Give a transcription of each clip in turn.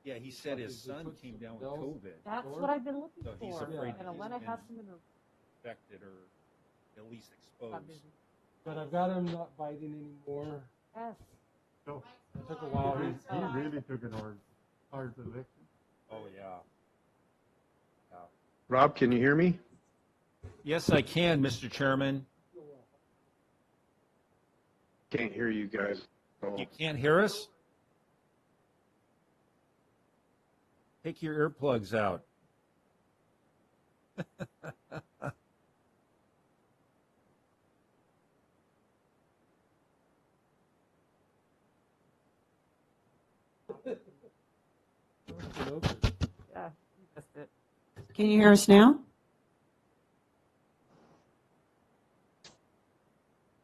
Yeah, he said his son came down with COVID. That's what I've been looking So he's for. afraid And that he's Elena has been some in her. infected or at least exposed. But I've got him not biting anymore. Yes. So It took a while. he really took an hard eviction. Oh, yeah. Rob, can you hear me? Yes, I can, Mr. Chairman. Can't hear you guys. Oh. You can't hear us? Take your earplugs out. Yeah. That's it. Can you hear us now?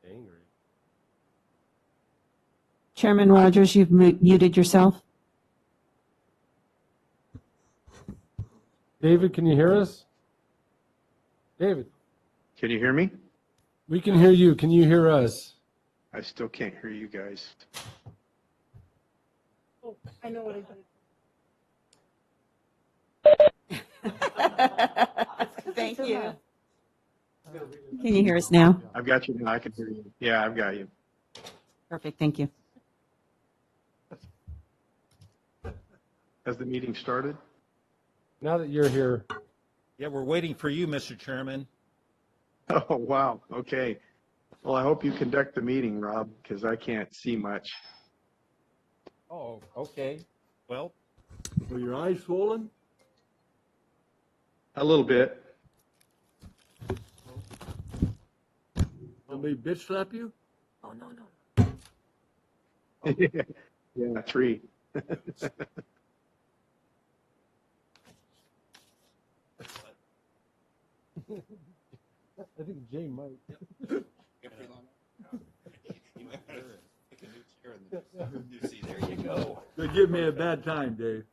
Angry. Chairman Rogers, you've muted yourself. David, can you hear us? David, Can you hear me? we can hear you. Can you hear us? I still can't hear you guys. Oh, I know what I did. Thank you. Can you hear us now? I've got you now. I can hear you. Yeah, I've got you. Perfect, thank you. Has the meeting started? Now that you're here, Yeah, we're waiting for you, Mr. Chairman. Oh, wow. Okay. Well, I hope you conduct the meeting, Rob, because I can't see much. Oh, okay. Well, Were your eyes swollen? A little bit. Somebody bitch slap you? Oh, no. Yeah, 3. I think Jay might. there you go. They give me a bad time, Dave.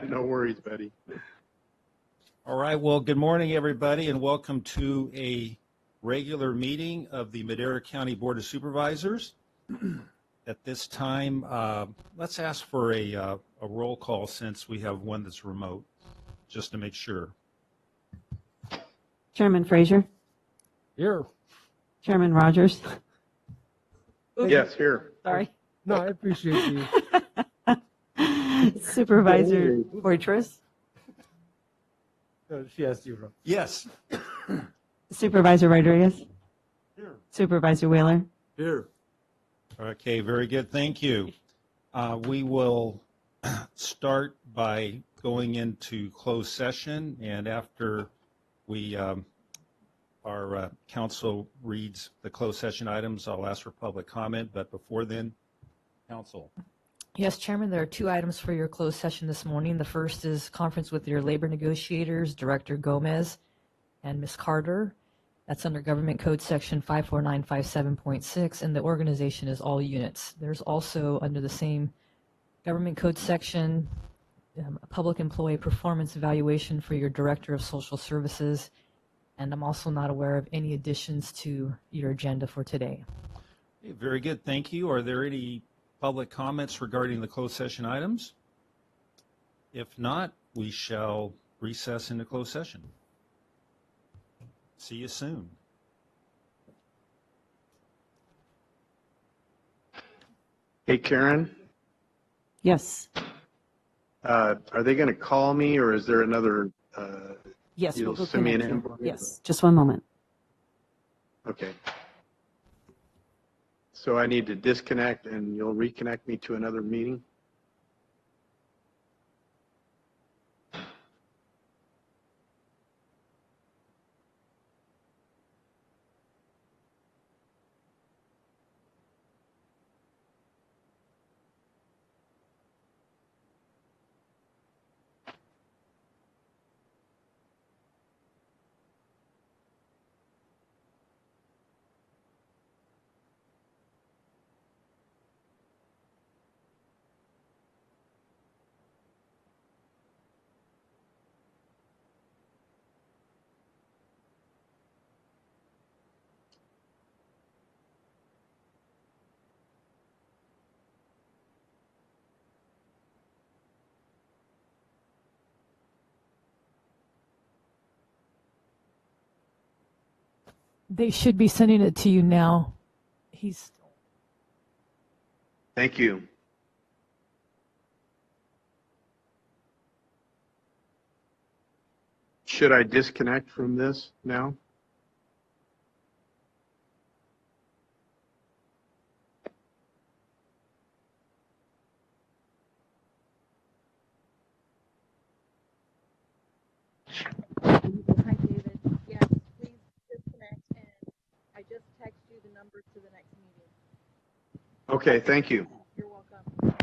No worries, buddy. All right, well, good morning, everybody, and welcome to a regular meeting of the Madera County Board of Supervisors. At this time, let's ask for a roll call since we have one that's remote, just to make sure. Chairman Frazier, Here. Chairman Rogers. Yes, here. Sorry. No, I appreciate you. Supervisor Boytress, She asked you, Rob. Yes. Supervisor Rodriguez, Here. Supervisor Wheeler. Here. Okay, very good. Thank you. We will start by going into closed session, and after we our council reads the closed session items, I'll ask for public comment. But before then, council. Yes, Chairman, there are 2 items for your closed session this morning. The first is conference with your labor negotiators, Director Gomez and Ms. Carter. That's under Government Code Section 54957.6, and the organization is all units. There's also, under the same Government Code Section, a public employee performance evaluation for your Director of Social Services, and I'm also not aware of any additions to your agenda for today. Okay, very good. Thank you. Are there any public comments regarding the closed session items? If not, we shall recess into closed session. See you soon. Hey, Karen, Yes. are they going to call me or is there another, Yes, you'll we'll go send me an connect you. invoice? Yes, just one moment. Okay. So I need to disconnect and you'll reconnect me to another meeting? They should be sending it to you now. He's Thank you. Should I disconnect from this now? Hi, David. Yes, please disconnect, and I just text you the number to the next meeting. Okay, thank you. You're welcome.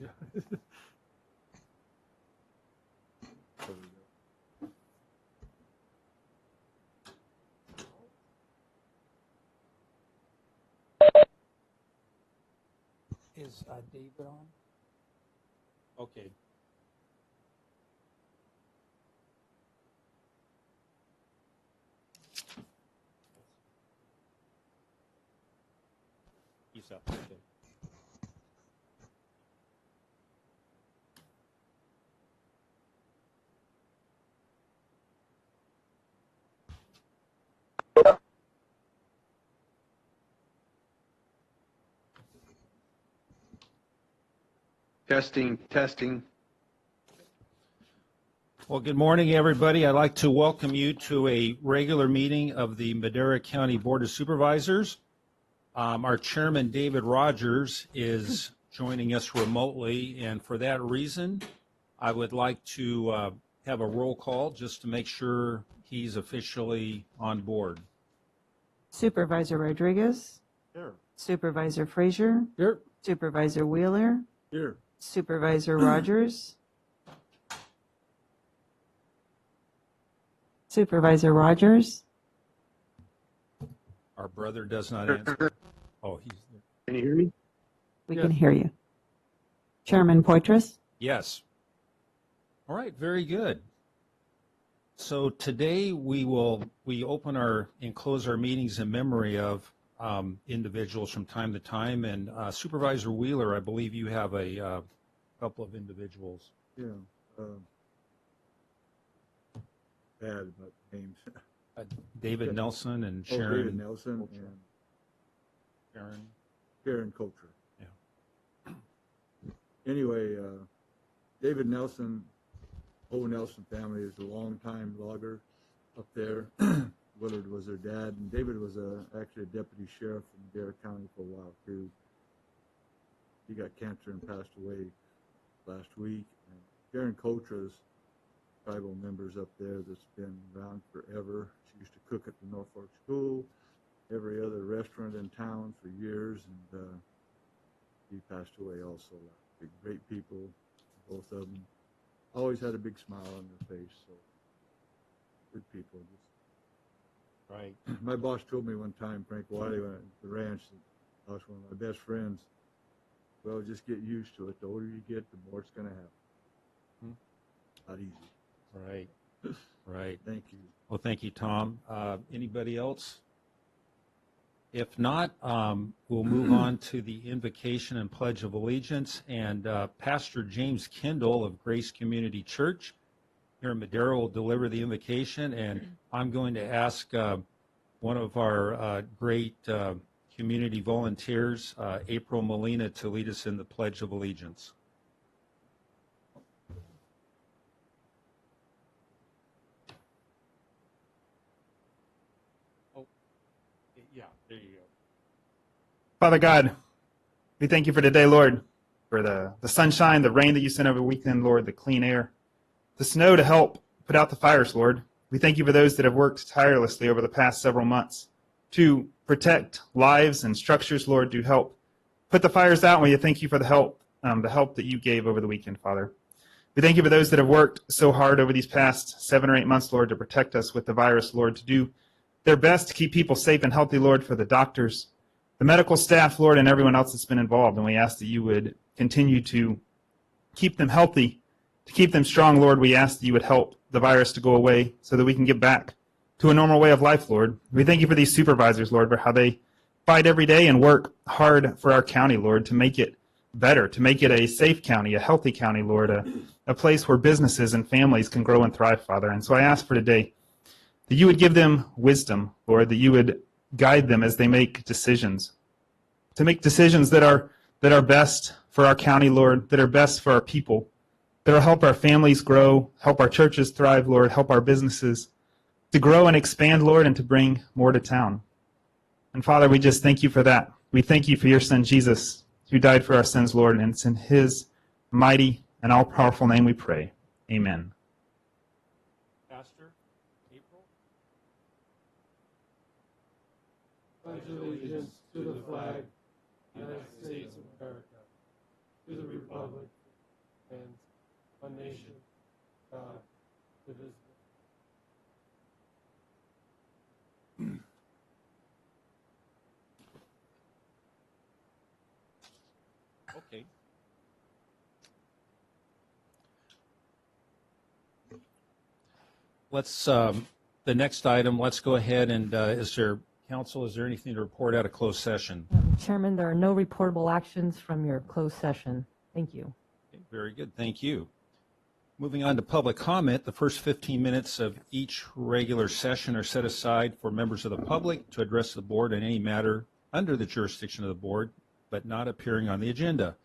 There we go. Is David on? Okay. He's up. Okay. Testing, testing. Well, good morning, everybody. I'd like to welcome you to a regular meeting of the Madera County Board of Supervisors. Our chairman, David Rogers, is joining us remotely, and for that reason, I would like to have a roll call just to make sure he's officially on board. Supervisor Rodriguez, Here. Supervisor Frazier, Here. Supervisor Wheeler, Here. Supervisor Rogers, Supervisor Rogers, Our brother does not answer. Oh, he's there. Can you hear me? we Yes. can hear you. Chairman Poitras, Yes. All right, very good. So today we open and close our meetings in memory of individuals from time to time. And Supervisor Wheeler, I believe you have a couple of individuals. Yeah. Bad about names. David Nelson and Oh, David Sharon. Nelson Culture. and Sharon. Karen Culture. Yeah. Anyway, David Nelson, Nelson family is a longtime logger up there. Willard was their dad, and David was actually a deputy sheriff in Madera County for a while too. He got cancer and passed away last week. And Karen Culture's tribal members up there that's been around forever. She used to cook at the Norfolk School, every other restaurant in town for years, and he passed away also. Great people, both of them. Always had a big smile on their face, so good people. Right. My boss told me one time, Frank Wiley, when at the ranch, that I was one of my best friends. Well, just get used to it. The older you get, the more it's going to happen. Not easy. Right. Right. Thank you. Well, thank you, Tom. Anybody else? If not, we'll move on to the invocation and pledge of allegiance. And Pastor James Kendall of Grace Community Church here in Madera will deliver the invocation. And I'm going to ask one of our great community volunteers, April Molina, to lead us in the pledge of allegiance. Yeah, there you go. Father God, we thank you for today, Lord, for the sunshine, the rain that you sent over the weekend, Lord, the clean air, the snow to help put out the fires, Lord. We thank you for those that have worked tirelessly over the past several months to protect lives and structures, Lord, to help put the fires out. And we thank you for the help that you gave over the weekend, Father. We thank you for those that have worked so hard over these past 7 or 8 months, Lord, to protect us with the virus, Lord, to do their best to keep people safe and healthy, Lord, for the doctors, the medical staff, Lord, and everyone else that's been involved. And we ask that you would continue to keep them healthy, to keep them strong, Lord. We ask that you would help the virus to go away so that we can get back to a normal way of life, Lord. We thank you for these supervisors, Lord, for how they fight every day and work hard for our county, Lord, to make it better, to make it a safe county, a healthy county, Lord, a place where businesses and families can grow and thrive, Father. And so I ask for today that you would give them wisdom, Lord, that you would guide them as they make decisions, to make decisions that are best for our county, Lord, that are best for our people, that will help our families grow, help our churches thrive, Lord, help our businesses to grow and expand, Lord, and to bring more to town. And Father, we just thank you for that. We thank you for your Son, Jesus, who died for our sins, Lord, and it's in his mighty and all-powerful name we pray. Amen. Pastor, April? Pledge allegiance to the flag, United States of America, to the republic and one nation, God, indivisible. Okay. Let's, the next item, let's go ahead and, is there anything to report out of closed session? Chairman, there are no reportable actions from your closed session. Thank you. Okay, very good, thank you. Moving on to public comment, the first 15 minutes of each regular session are set aside for members of the public to address the board on any matter under the jurisdiction of the board, but not appearing on the agenda.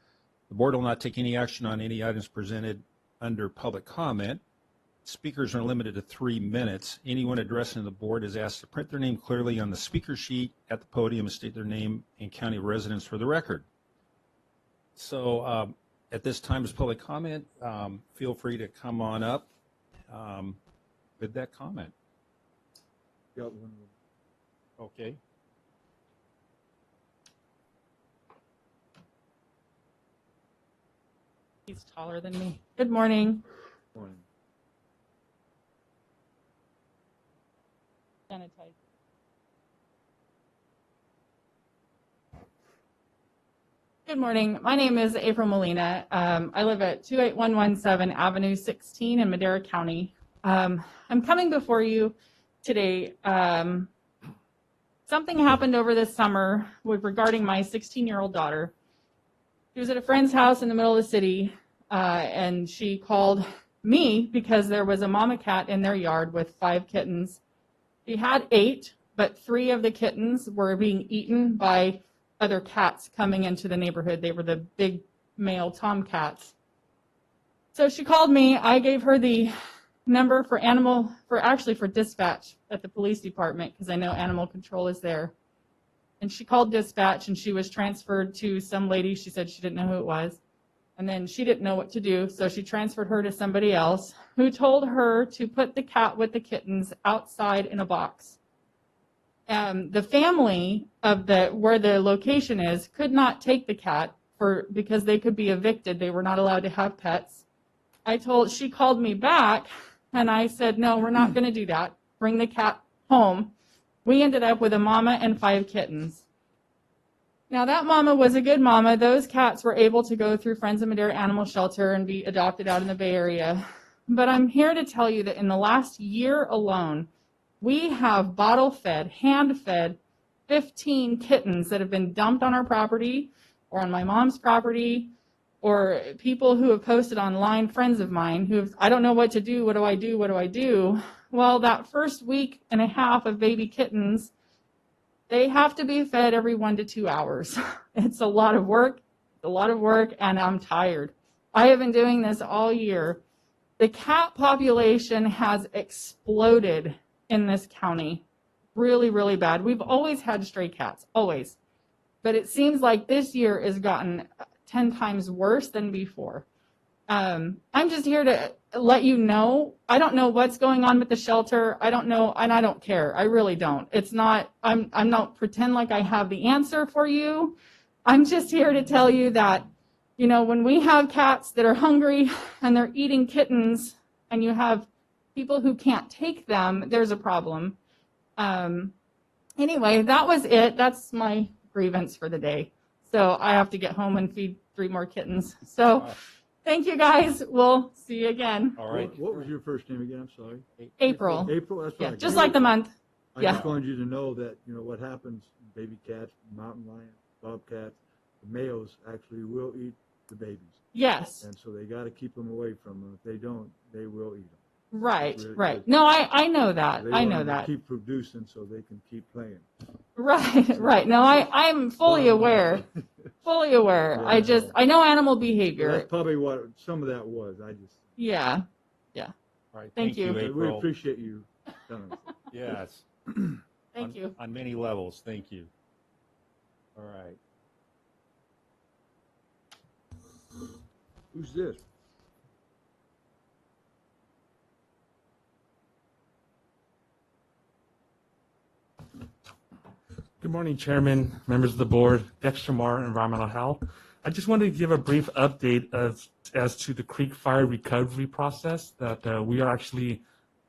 The board will not take any action on any items presented under public comment. Speakers are limited to 3 minutes. Anyone addressing the board is asked to print their name clearly on the speaker sheet at the podium and state their name and county of residence for the record. So at this time is public comment. Feel free to come on up with that comment. Got one. Okay. He's taller than me. Good morning. Morning. Sanitize. Good morning. My name is April Molina. I live at 28117 Avenue 16 in Madera County. I'm coming before you today. Something happened over this summer regarding my 16-year-old daughter. She was at a friend's house in the middle of the city, and she called me because there was a mama cat in their yard with 5 kittens. She had 8, but 3 of the kittens were being eaten by other cats coming into the neighborhood. They were the big male tomcats. So she called me. I gave her the number for dispatch at the police department because I know animal control is there. And she called dispatch and she was transferred to some lady. She said she didn't know who it was. And then she didn't know what to do, so she transferred her to somebody else who told her to put the cat with the kittens outside in a box. The family of where the location is could not take the cat because they could be evicted. They were not allowed to have pets. She called me back and I said, no, we're not going to do that. Bring the cat home. We ended up with a mama and 5 kittens. Now, that mama was a good mama. Those cats were able to go through Friends of Madera Animal Shelter and be adopted out in the Bay Area. But I'm here to tell you that in the last year alone, we have bottle-fed, hand-fed 15 kittens that have been dumped on our property or on my mom's property, or people who have posted online, friends of mine, I don't know what to do, what do I do, what do I do? Well, that first week and a half of baby kittens, they have to be fed every 1 to 2 hours. It's a lot of work, and I'm tired. I have been doing this all year. The cat population has exploded in this county. Really, really bad. We've always had stray cats, always. But it seems like this year has gotten 10 times worse than before. I'm just here to let you know. I don't know what's going on with the shelter. I don't know, and I don't care. I really don't. It's not, I'm not pretend like I have the answer for you. I'm just here to tell you that, when we have cats that are hungry and they're eating kittens and you have people who can't take them, there's a problem. Anyway, that was it. That's my grievance for the day. So I have to get home and feed 3 more kittens. So thank you, guys. We'll see you again. All right. What was your first name again? I'm sorry. April. April, that's Yeah, right. just like the month. I yeah. just wanted you to know that, what happens, baby cats, mountain lions, bobcats, the males actually will eat the babies. Yes. And so they got to keep them away from them. If they don't, they will eat them. Right, Really, right. No, I know that. They I want know them to that. keep producing so they can keep playing. Right, right. No, I'm fully aware. Fully aware. Yeah, I know animal Well, behavior. that's probably what some of that was. Yeah. All right. Thank you. We April. appreciate you telling us. Yes. Thank you. On many levels, thank you. All right. Who's this? Good morning, Chairman, members of the board, Dexter Marr, Environmental Health. I just wanted to give a brief update as to the creek fire recovery process that we are actually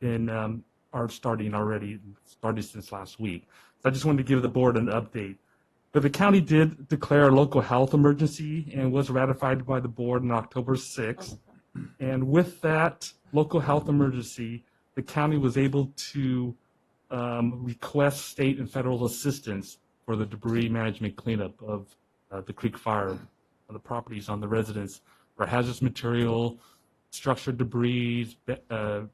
are starting already, started since last week. So I just wanted to give the board an update. But the county did declare a local health emergency and was ratified by the board on October 6th. And with that local health emergency, the county was able to request state and federal assistance for the debris management cleanup of the creek fire, of the properties on the residents for hazardous material, structured debris,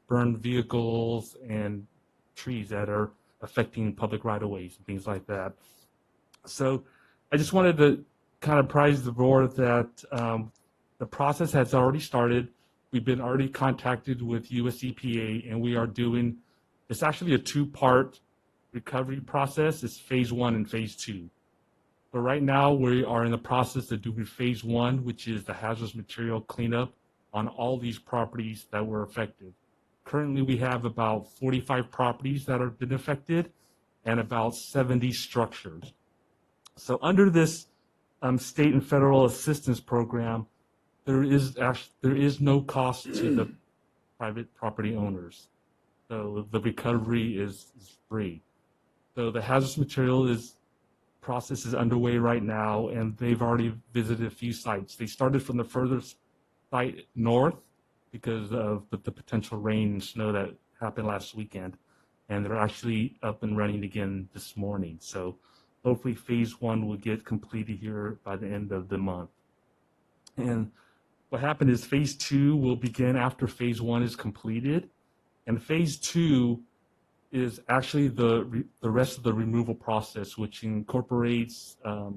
burned vehicles, and trees that are affecting public right-of-ways and things like that. So I just wanted to kind of apprise the board that the process has already started. We've been already contacted with US EPA, and we are doing, it's actually a two-part recovery process. It's phase 1 and phase 2. But right now we are in the process of doing phase 1, which is the hazardous material cleanup on all these properties that were affected. Currently we have about 45 properties that have been affected and about 70 structures. So under this state and federal assistance program, there is no cost to the private property owners. So the recovery is free. So the hazardous material process is underway right now, and they've already visited a few sites. They started from the furthest site north because of the potential rain and snow that happened last weekend, and they're actually up and running again this morning. So hopefully phase 1 will get completed here by the end of the month. And what happened is phase 2 will begin after phase 1 is completed, and phase 2 is actually the rest of the removal process, which incorporates the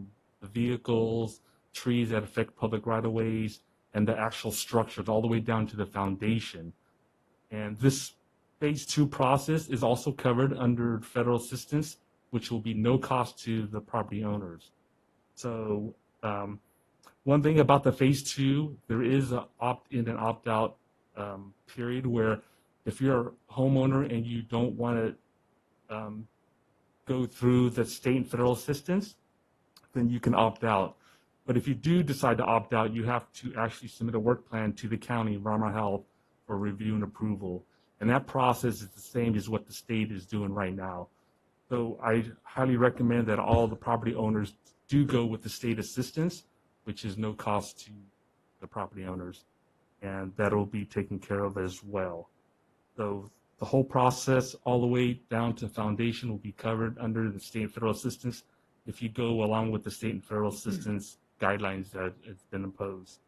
vehicles, trees that affect public right-of-ways, and the actual structures all the way down to the foundation. And this phase 2 process is also covered under federal assistance, which will be no cost to the property owners. So one thing about the phase 2, there is an opt-in and opt-out period where if you're a homeowner and you don't want to go through the state and federal assistance, then you can opt out. But if you do decide to opt out, you have to actually submit a work plan to the county environmental health for review and approval. And that process is the same as what the state is doing right now. So I highly recommend that all the property owners do go with the state assistance, which is no cost to the property owners. And that'll be taken care of as well. So the whole process all the way down to foundation will be covered under the state and federal assistance if you go along with the state and federal assistance guidelines that have been imposed.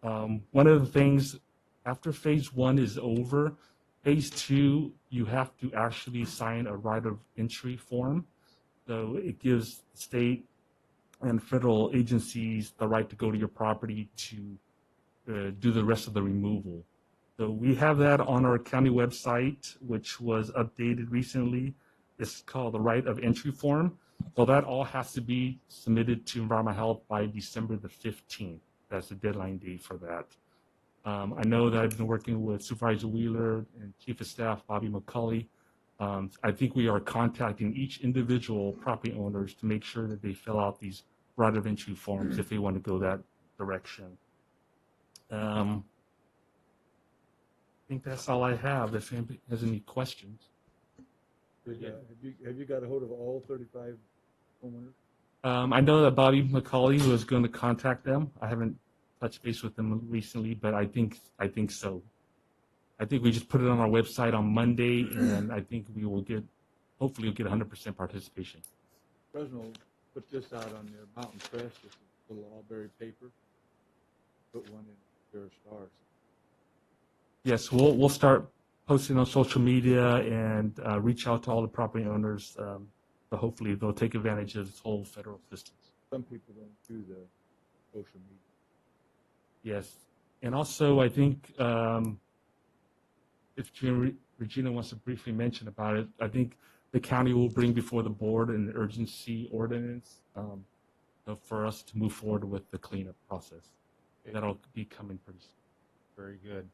One of the things, after phase 1 is over, phase 2, you have to actually sign a right of entry form. So it gives state and federal agencies the right to go to your property to do the rest of the removal. So we have that on our county website, which was updated recently. It's called the right of entry form. So that all has to be submitted to environmental health by December the 15th. That's the deadline date for that. I know that I've been working with Supervisor Wheeler and Chief of Staff Bobby McCulley. I think we are contacting each individual property owners to make sure that they fill out these right of entry forms if they want to go that direction. I think that's all I have. If anybody has any questions. Have you got a hold of all 35 homeowners? I know that Bobby McCauley was going to contact them. I haven't touched base with them recently, but I think so. I think we just put it on our website on Monday, and I think we will hopefully we'll get 100% participation. Fresno put this out on their Mountain Press, this little all-berry paper. Put one in their stars. Yes, we'll start posting on social media and reach out to all the property owners. But hopefully they'll take advantage of this whole federal assistance. Some people don't do the social media. Yes, and also I think if Regina wants to briefly mention about it, I think the county will bring before the board an urgency ordinance for us to move forward with the cleanup process. Okay. That'll be coming pretty soon. Very good.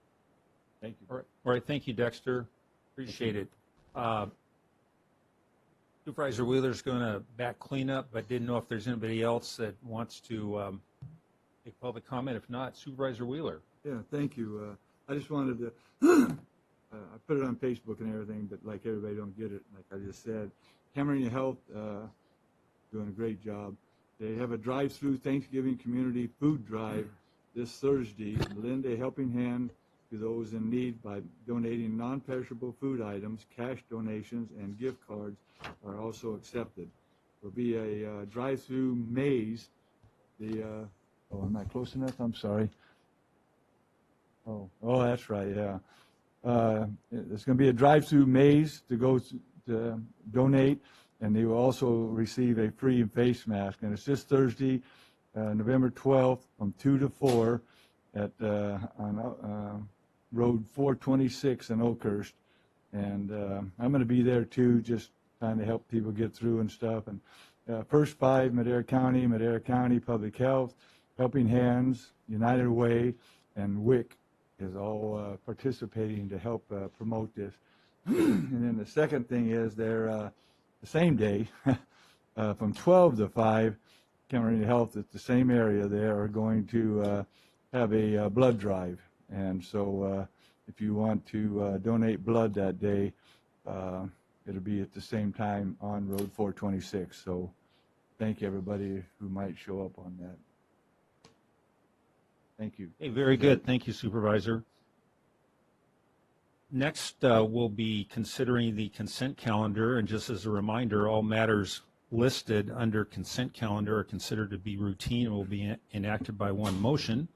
Thank you. All right, thank you, Dexter. Appreciate it. Supervisor Wheeler's going to back cleanup, but didn't know if there's anybody else that wants to make public comment. If not, Supervisor Wheeler. Yeah, thank you. I just wanted to, I put it on Facebook and everything, but like everybody don't get it, like I just said. Cameron Health, doing a great job. They have a drive-through Thanksgiving community food drive this Thursday. Lend a helping hand to those in need by donating non-perishable food items. Cash donations and gift cards are also accepted. There'll be a drive-through maze. Oh, am I close enough? I'm sorry. Oh, that's right, yeah. There's going to be a drive-through maze to go to donate, and they will also receive a free face mask. And it's this Thursday, November 12th, from 2 to 4 at on Road 426 in Oakhurst. And I'm going to be there too, just trying to help people get through and stuff. And First Five, Madera County Public Health, Helping Hands, United Way, and WIC is all participating to help promote this. And then the second thing is they're the same day from 12 to 5, Cameron Health at the same area there are going to have a blood drive. And so if you want to donate blood that day, it'll be at the same time on Road 426. So thank you, everybody who might show up on that. Thank you. Hey, very good. Thank you, Supervisor. Next, we'll be considering the consent calendar. And just as a reminder, all matters listed under consent calendar are considered to be routine and will be enacted by one motion.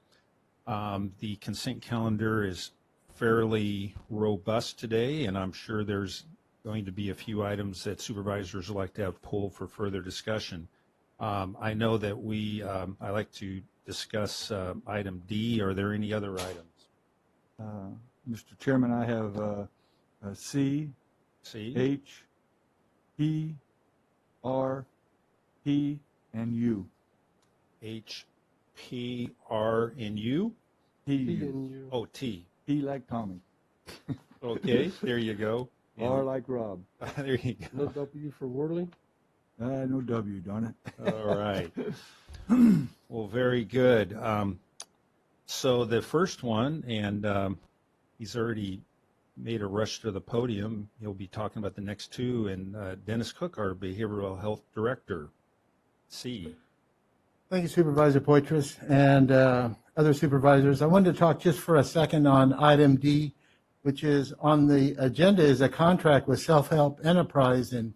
The consent calendar is fairly robust today, and I'm sure there's going to be a few items that supervisors would like to have pulled for further discussion. I know that I like to discuss item D. Are there any other items? Mr. Chairman, I have C, H, P, R, P, and U. H, P, R, and U? P, P U. and U. Oh, T. P like Tommy. Okay, there you go. R like Rob. There you No go. W for Worley? No W, darn it. All right. Well, very good. So the first one, and he's already made a rush to the podium. He'll be talking about the next two, and Dennis Cook, our Behavioral Health Director. C. Thank you, Supervisor Poitras and other supervisors. I wanted to talk just for a second on item D, which is on the agenda is a contract with Self-Help Enterprise. And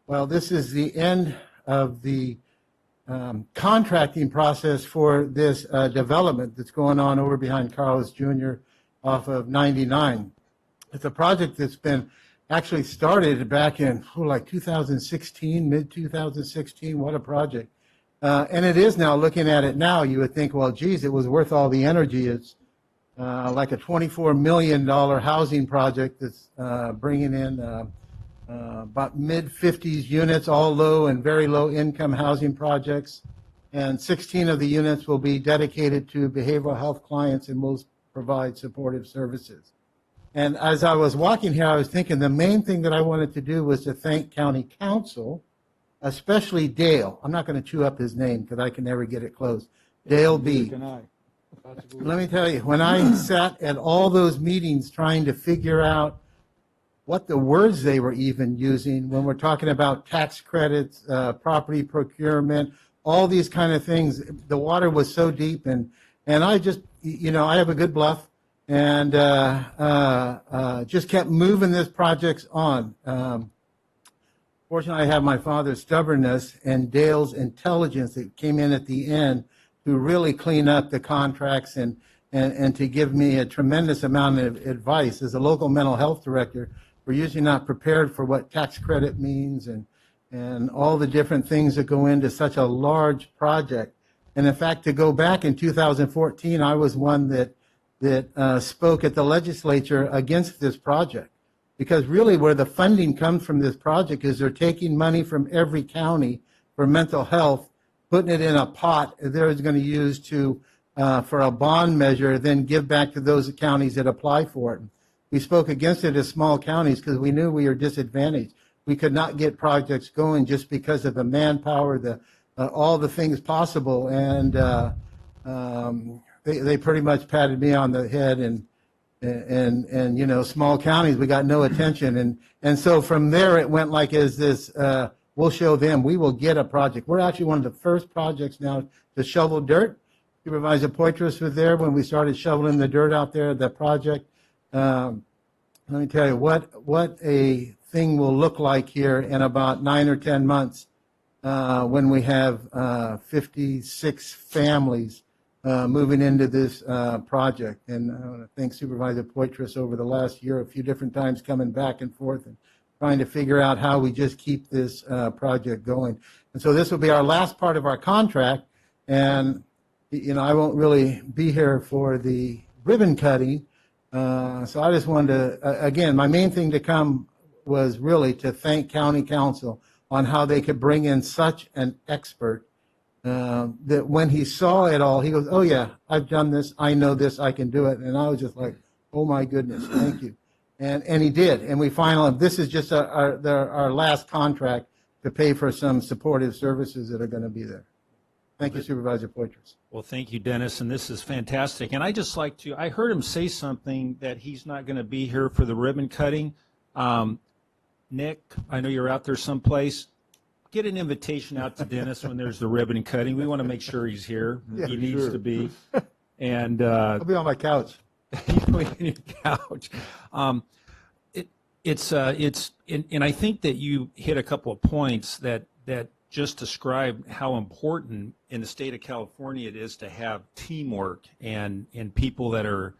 while this is the end of the contracting process for this development that's going on over behind Carlos Jr. off of 99. It's a project that's been actually started back in like 2016, mid-2016. What a project. And it is now, looking at it now, you would think, well, geez, it was worth all the energy. It's like a $24 million housing project that's bringing in about mid-50s units, all low and very low income housing projects. And 16 of the units will be dedicated to behavioral health clients and will provide supportive services. And as I was walking here, I was thinking the main thing that I wanted to do was to thank County Council, especially Dale. I'm not going to chew up his name because I can never get it close. Dale B. Can I? Let me tell you, when I sat at all those meetings trying to figure out what the words they were even using when we're talking about tax credits, property procurement, all these kind of things, the water was so deep. And I just, I have a good bluff and just kept moving this project on. Fortunately, I have my father's stubbornness and Dale's intelligence that came in at the end to really clean up the contracts and to give me a tremendous amount of advice. As a local mental health director, we're usually not prepared for what tax credit means and all the different things that go into such a large project. And in fact, to go back in 2014, I was one that spoke at the legislature against this project. Because really where the funding comes from this project is they're taking money from every county for mental health, putting it in a pot they're going to use to for a bond measure, then give back to those counties that apply for it. We spoke against it as small counties because we knew we were disadvantaged. we could not get projects going just because of the manpower, all the things possible. And they pretty much patted me on the head and you know, small counties, we got no attention. And so from there, it went like as this, we'll show them, we will get a project. We're actually one of the first projects now to shovel dirt. Supervisor Poitras was there when we started shoveling the dirt out there, the project. Let me tell you what a thing will look like here in about 9 or 10 months when we have 56 families moving into this project. And I want to thank Supervisor Poitras over the last year, a few different times coming back and forth and trying to figure out how we just keep this project going. And so this will be our last part of our contract. And, you know, I won't really be here for the ribbon cutting. So I just wanted to, again, my main thing to come was really to thank County Council on how they could bring in such an expert that when he saw it all, he goes, oh yeah, I've done this, I know this, I can do it. And I was just like, oh my goodness, thank you. And he did. And we finally, this is just our last contract to pay for some supportive services that are going to be there. Thank you, Supervisor Poitras. Well, thank you, Dennis, and this is fantastic. And I just like to, I heard him say something that he's not going to be here for the ribbon cutting. Nick, I know you're out there someplace. Get an invitation out to Dennis when there's the ribbon cutting. We want to make sure he's here. Yeah, he needs to be. And I'll be on my couch. on your couch. And I think that you hit a couple of points that just describe how important in the state of California it is to have teamwork and people that are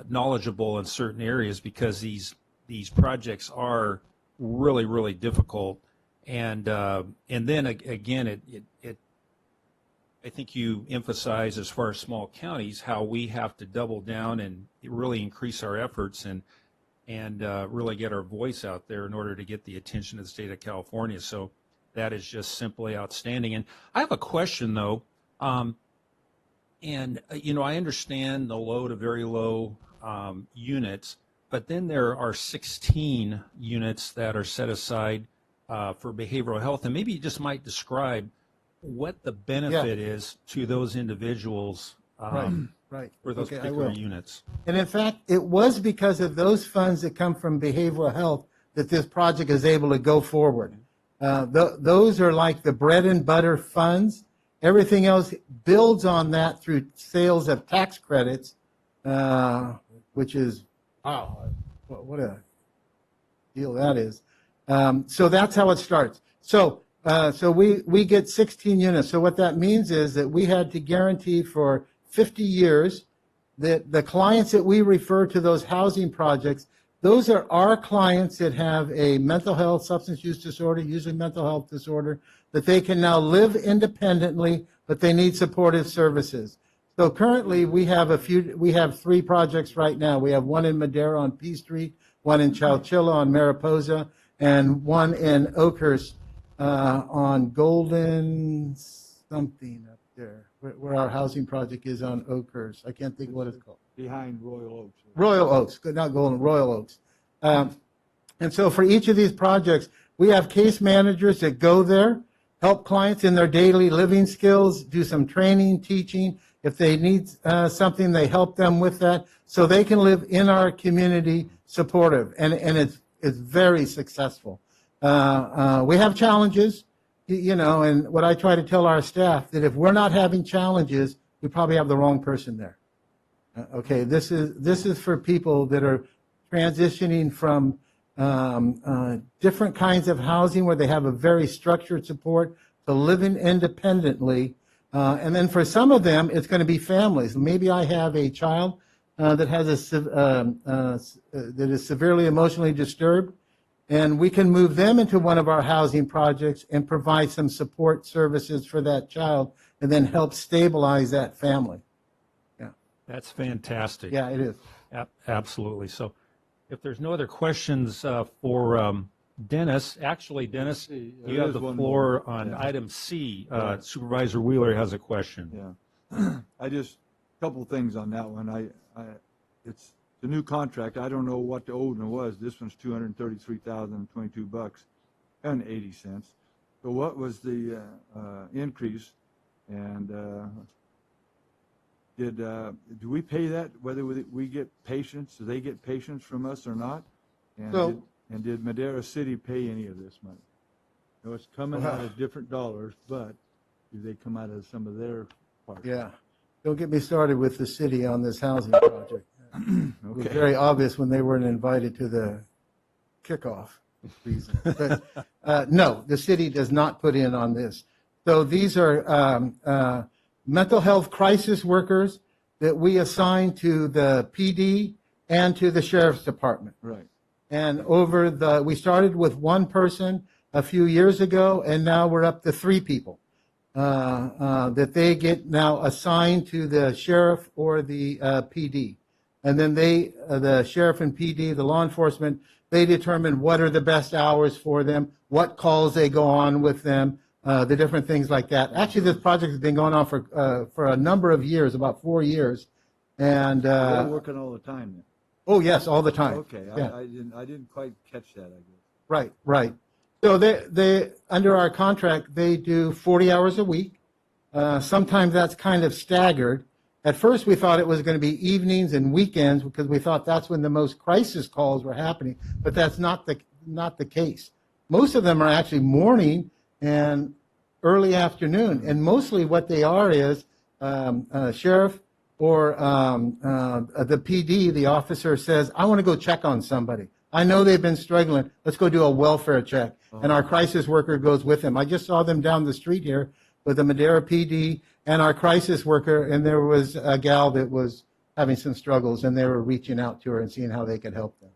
knowledgeable in certain areas, because these projects are really, really difficult. And then again, I think you emphasize, as far as small counties, how we have to double down and really increase our efforts and really get our voice out there in order to get the attention of the state of California. So that is just simply outstanding. And I have a question, though. You know, I understand the low to very low units, but then there are 16 units that are set aside for behavioral health. And maybe you just might describe what the benefit is to those individuals Right. for those particular units. And in fact, it was because of those funds that come from behavioral health that this project is able to go forward. Those are like the bread and butter funds. Everything else builds on that through sales of tax credits, which is, wow, what a deal that is. So that's how it starts. So we get 16 units. So what that means is that we had to guarantee for 50 years that the clients that we refer to those housing projects, those are our clients that have a mental health, substance use disorder, usually mental health disorder, that they can now live independently, but they need supportive services. So currently we have 3 projects right now. We have one in Madera on P Street, one in Chowchilla on Mariposa, and one in Oakhurst on Golden something up there, where our housing project is on Oakhurst. I can't think of what it's called. Behind Royal Oaks. Royal Oaks, not Golden, Royal Oaks. And so for each of these projects, we have case managers that go there, help clients in their daily living skills, do some training, teaching. If they need something, they help them with that so they can live in our community supportive. And it's very successful. We have challenges, you know, and what I try to tell our staff, that if we're not having challenges, we probably have the wrong person there. Okay, this is for people that are transitioning from different kinds of housing where they have a very structured support to living independently. And then for some of them, it's going to be families. Maybe I have a child that has that is severely emotionally disturbed, and we can move them into one of our housing projects and provide some support services for that child and then help stabilize that family. That's fantastic. Yeah, it is. Absolutely. So if there's no other questions for Dennis, actually, Dennis, you have the floor on item C. Supervisor Wheeler has a question. Yeah. I just, a couple things on that one. It's the new contract. I don't know what the old one was. This one's $233,022. and 80 cents. So what was the increase? And do we pay that, whether we get patients, do they get patients from us or not? And So- did Madera City pay any of this money? No, it's coming out of different dollars, but do they come out of some of their parts? Yeah. Don't get me started with the city on this housing project. It was Okay. very obvious when they weren't invited to the kickoff reason. But no, the city does not put in on this. So these are mental health crisis workers that we assign to the PD and to the sheriff's department. Right. And we started with one person a few years ago, and now we're up to 3 people that they get now assigned to the sheriff or the PD. And then the sheriff and PD, the law enforcement, they determine what are the best hours for them, what calls they go on with them, the different things like that. Actually, this project has been going on for a number of years, about 4 years. And They're working all the time then. oh yes, all the time. Okay, Yeah. I didn't quite catch that, I guess. Right, right. So they under our contract, they do 40 hours a week. Sometimes that's kind of staggered. At first, we thought it was going to be evenings and weekends because we thought that's when the most crisis calls were happening, but that's not the case. Most of them are actually morning and early afternoon, and mostly what they are is sheriff or the PD, the officer says, I want to go check on somebody. I know they've been struggling. Let's go do a welfare check. And our crisis worker goes with them. I just saw them down the street here with the Madera PD and our crisis worker, and there was a gal that was having some struggles, and they were reaching out to her and seeing how they could help them.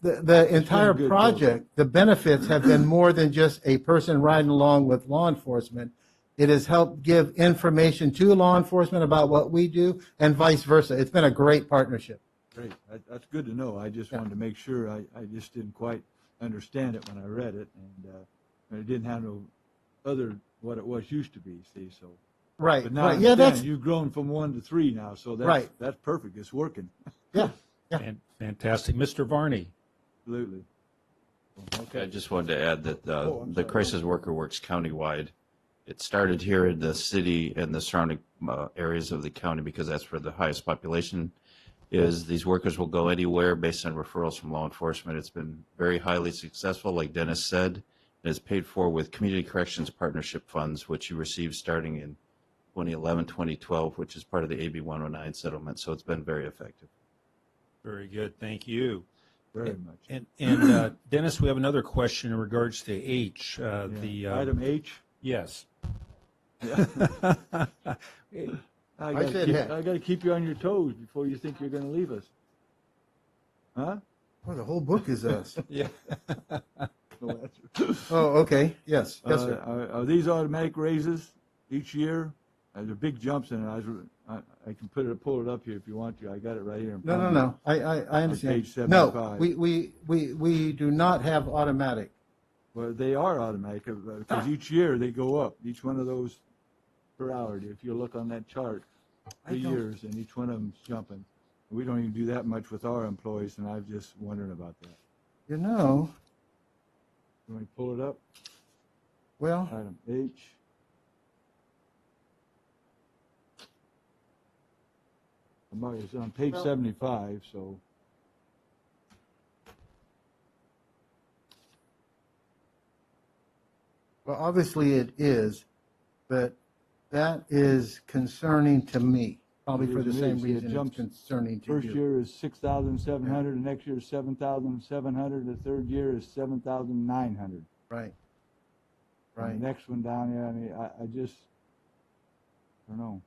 The entire good, project, the benefits have been more than just a person riding along with law enforcement. It has helped give information to law enforcement about what we do and vice versa. It's been a great partnership. Great, that's good to know. I just wanted to make sure. I just didn't quite understand it when I read it, and it didn't have no other what it was used to be. See, so Right, but now right. I Yeah, understand that's you've grown from 1 to 3 now, so Right. that's perfect. It's working. yeah. Fantastic. Mr. Varney? Absolutely. I just wanted to add that I'm the sorry. crisis worker works countywide. It started here in the city and the surrounding areas of the county because that's where the highest population is. These workers will go anywhere based on referrals from law enforcement. It's been very highly successful, like Dennis said. It is paid for with Community Corrections Partnership Funds, which you received starting in 2011, 2012, which is part of the AB 109 settlement. So it's been very effective. Very good. Thank you. Very much. And Dennis, we have another question in regards to H. Yeah. Item H. Yes. I said heck. got to keep you on your toes before you think you're going to leave us. Huh? Well, the whole book is us. Yeah. No answer. Oh, okay. Yes, yes, sir. Are these automatic raises each year? There are big jumps in it. I can pull it up here if you want to. I got it right here. In No, front no, of me. no. I understand. page No, 75. we do not have automatic. Well, they are automatic because each year they go up. Each one of those per hour. If you look on that chart, I 3 don't- years and each one of them's jumping. We don't even do that much with our employees, and I'm just wondering about that. You know, You want to pull it up? well, Item H. It's on page 75, so. well, obviously it is, but that is concerning to me, probably It for is, the it same is. It reason it's jumps. concerning to First you. year is 6,700, the next year is 7,700, the third year is 7,900. Right. And Right. the next one down here, I mean, I just, I don't know.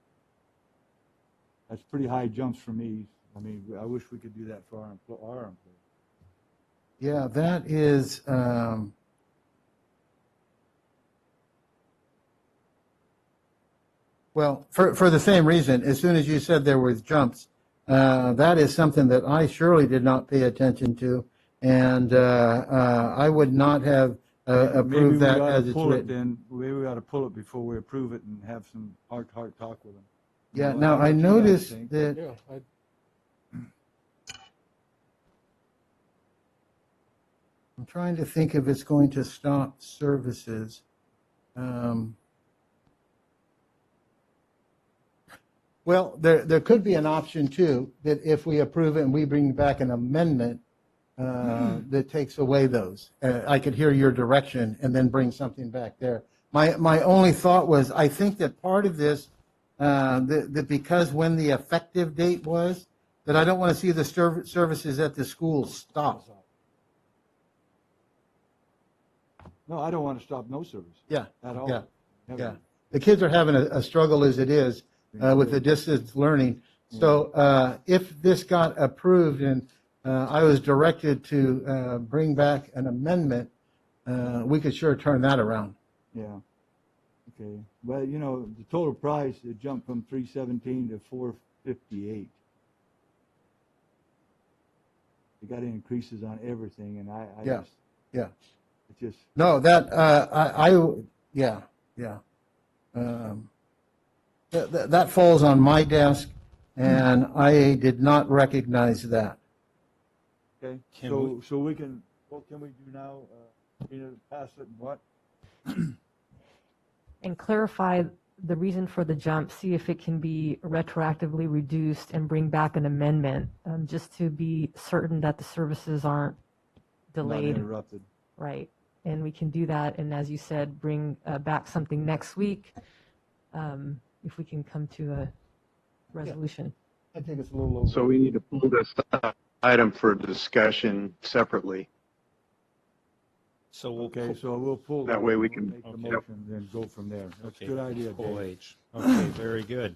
That's pretty high jumps for me. I mean, I wish we could do that for our employees. Yeah, that is, well, for the same reason, as soon as you said there was jumps, that is something that I surely did not pay attention to, and I would not have approved that as it's written. Then maybe we ought to pull it before we approve it and have some heart-to-heart talk with them. Yeah, Well, now what I you guys noticed think. that, Yeah, I'm trying to think if it's going to stop services. Well, there could be an option too, that if we approve it and we bring back an amendment that takes away those. I could hear your direction and then bring something back there. My only thought was, I think that part of this, that because when the effective date was, that I don't want to see the services at the schools stop. No, I don't want to stop no service. Yeah, At all. yeah, Never. yeah. The kids are having a struggle as it is with the distance learning. So if this got approved and I was directed to bring back an amendment, we could sure turn that around. Yeah. Okay. Well, you know, the total price, it jumped from 317 to 458. You got increases on everything, and I Yeah, just, yeah. it just, No, that, yeah, yeah. That falls on my desk, and I did not recognize that. okay. Can So we can, what can we do now? Pass it and what? And clarify the reason for the jump, see if it can be retroactively reduced and bring back an amendment, just to be certain that the services aren't Not delayed. interrupted. Right. And we can do that. And as you said, bring back something next week if we can come to a resolution. I think it's a little over. So we need to pull this item for discussion separately. So we'll Okay, so we'll pull. That way we can- Make the Okay. motion, then go from there. That's a Okay, good idea, pull Dave. H. Okay, very good.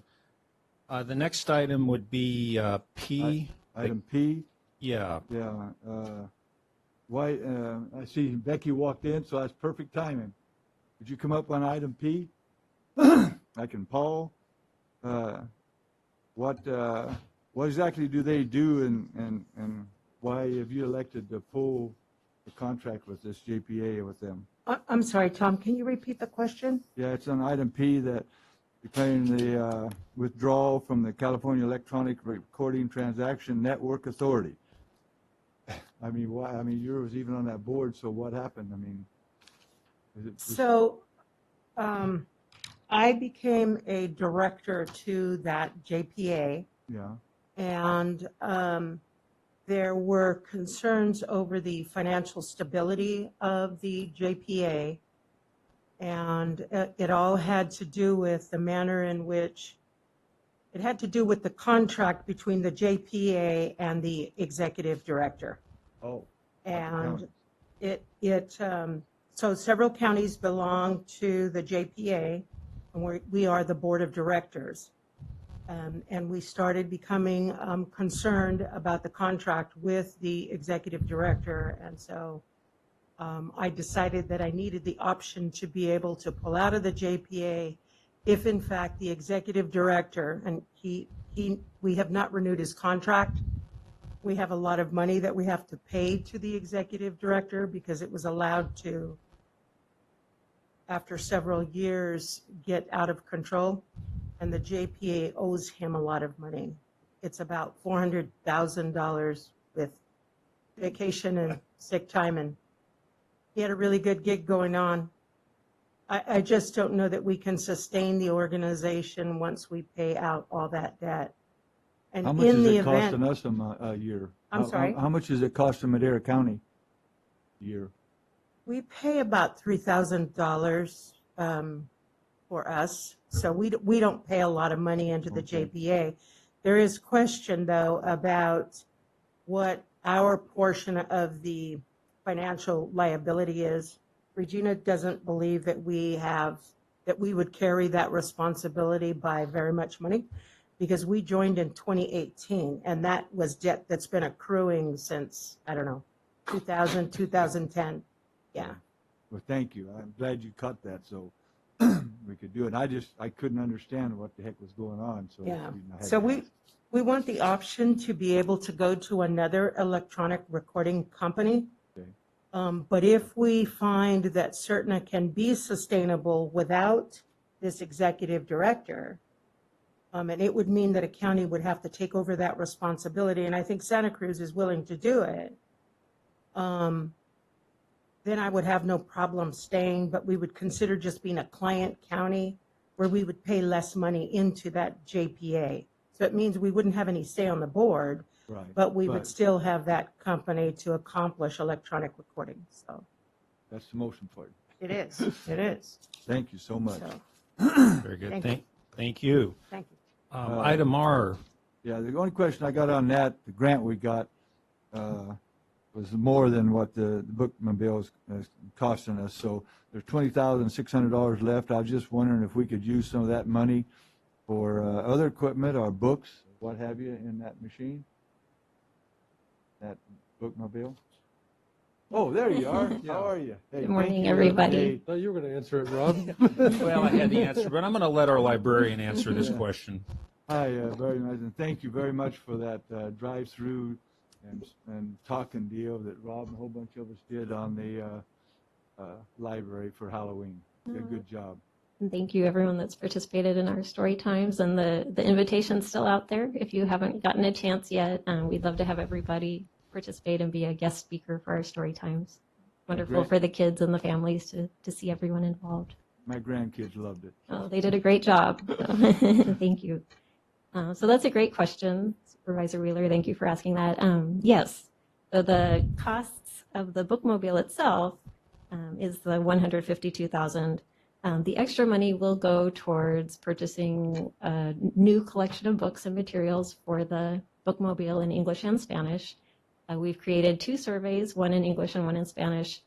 The next item would be P. Item P, Yeah, yeah, why, I see Becky walked in, so that's perfect timing. Would you come up on item P? I can, Paul, what exactly do they do and why have you elected to pull the contract with this JPA with them? I'm sorry, Tom, can you repeat the question? Yeah, it's on item P that declaring the withdrawal from the California Electronic Recording Transaction Network Authority. I mean, why? I mean, you was even on that board, so what happened? I mean, is it just, So I became a director to that JPA, yeah, and there were concerns over the financial stability of the JPA, and it all had to do with the manner in which it had to do with the contract between the JPA and the executive director. oh, And so several counties belong to the JPA, and we are the board of directors. And we started becoming concerned about the contract with the executive director. And so I decided that I needed the option to be able to pull out of the JPA if in fact the executive director, and we have not renewed his contract. We have a lot of money that we have to pay to the executive director because it was allowed to, after several years, get out of control. And the JPA owes him a lot of money. It's about $400,000 with vacation and sick time, and he had a really good gig going on. I just don't know that we can sustain the organization once we pay out all that debt. And how much in is the it costing event, us a year? I'm sorry? How much does it cost in Madera County a year? we pay about $3,000 for us, so we don't pay a lot of money into the Okay. JPA. There is question, though, about what our portion of the financial liability is. Regina doesn't believe that we would carry that responsibility by very much money, because we joined in 2018, and that was debt that's been accruing since, I don't know, 2000, 2010. Yeah. Well, thank you. I'm glad you caught that, so we could do it. I couldn't understand what the heck was going on, so. Yeah. I had So to ask. we want the option to be able to go to another electronic recording company. Okay. But if we find that Certina can be sustainable without this executive director, and it would mean that a county would have to take over that responsibility, and I think Santa Cruz is willing to do it. then I would have no problem staying, but we would consider just being a client county where we would pay less money into that JPA. So it means we wouldn't have any say on the board, Right. but we would still have that company to accomplish electronic recording. So That's the most important. it is. It is. Thank you so much. So, Very good. Thank Thank you. thank you. Item R, Yeah, the only question I got on that, the grant we got, was more than what the bookmobile is costing us. So there's $20,600 left. I was just wondering if we could use some of that money for other equipment or books, what have you, in that machine, that bookmobile. Oh, there you are. How are you? Hey, Good morning, thank you. everybody. Hey, No, you were going to answer it, Rob. well, I had the answer, but I'm going to let our librarian answer this question. Hi, very much, and thank you very much for that drive-through and talking deal that Rob and a whole bunch of us did on the library for Halloween. Did a good job. And thank you, everyone that's participated in our story times, and the invitation's still out there. If you haven't gotten a chance yet, we'd love to have everybody participate and be a guest speaker for our story times. Wonderful Great. for the kids and the families to see everyone involved. My grandkids loved it. Oh, they did a great job. Thank you. So that's a great question, Supervisor Wheeler. Thank you for asking that. Yes, so the costs of the bookmobile itself is the $152,000. The extra money will go towards purchasing a new collection of books and materials for the bookmobile in English and Spanish. We've created 2 surveys, one in English and one in Spanish,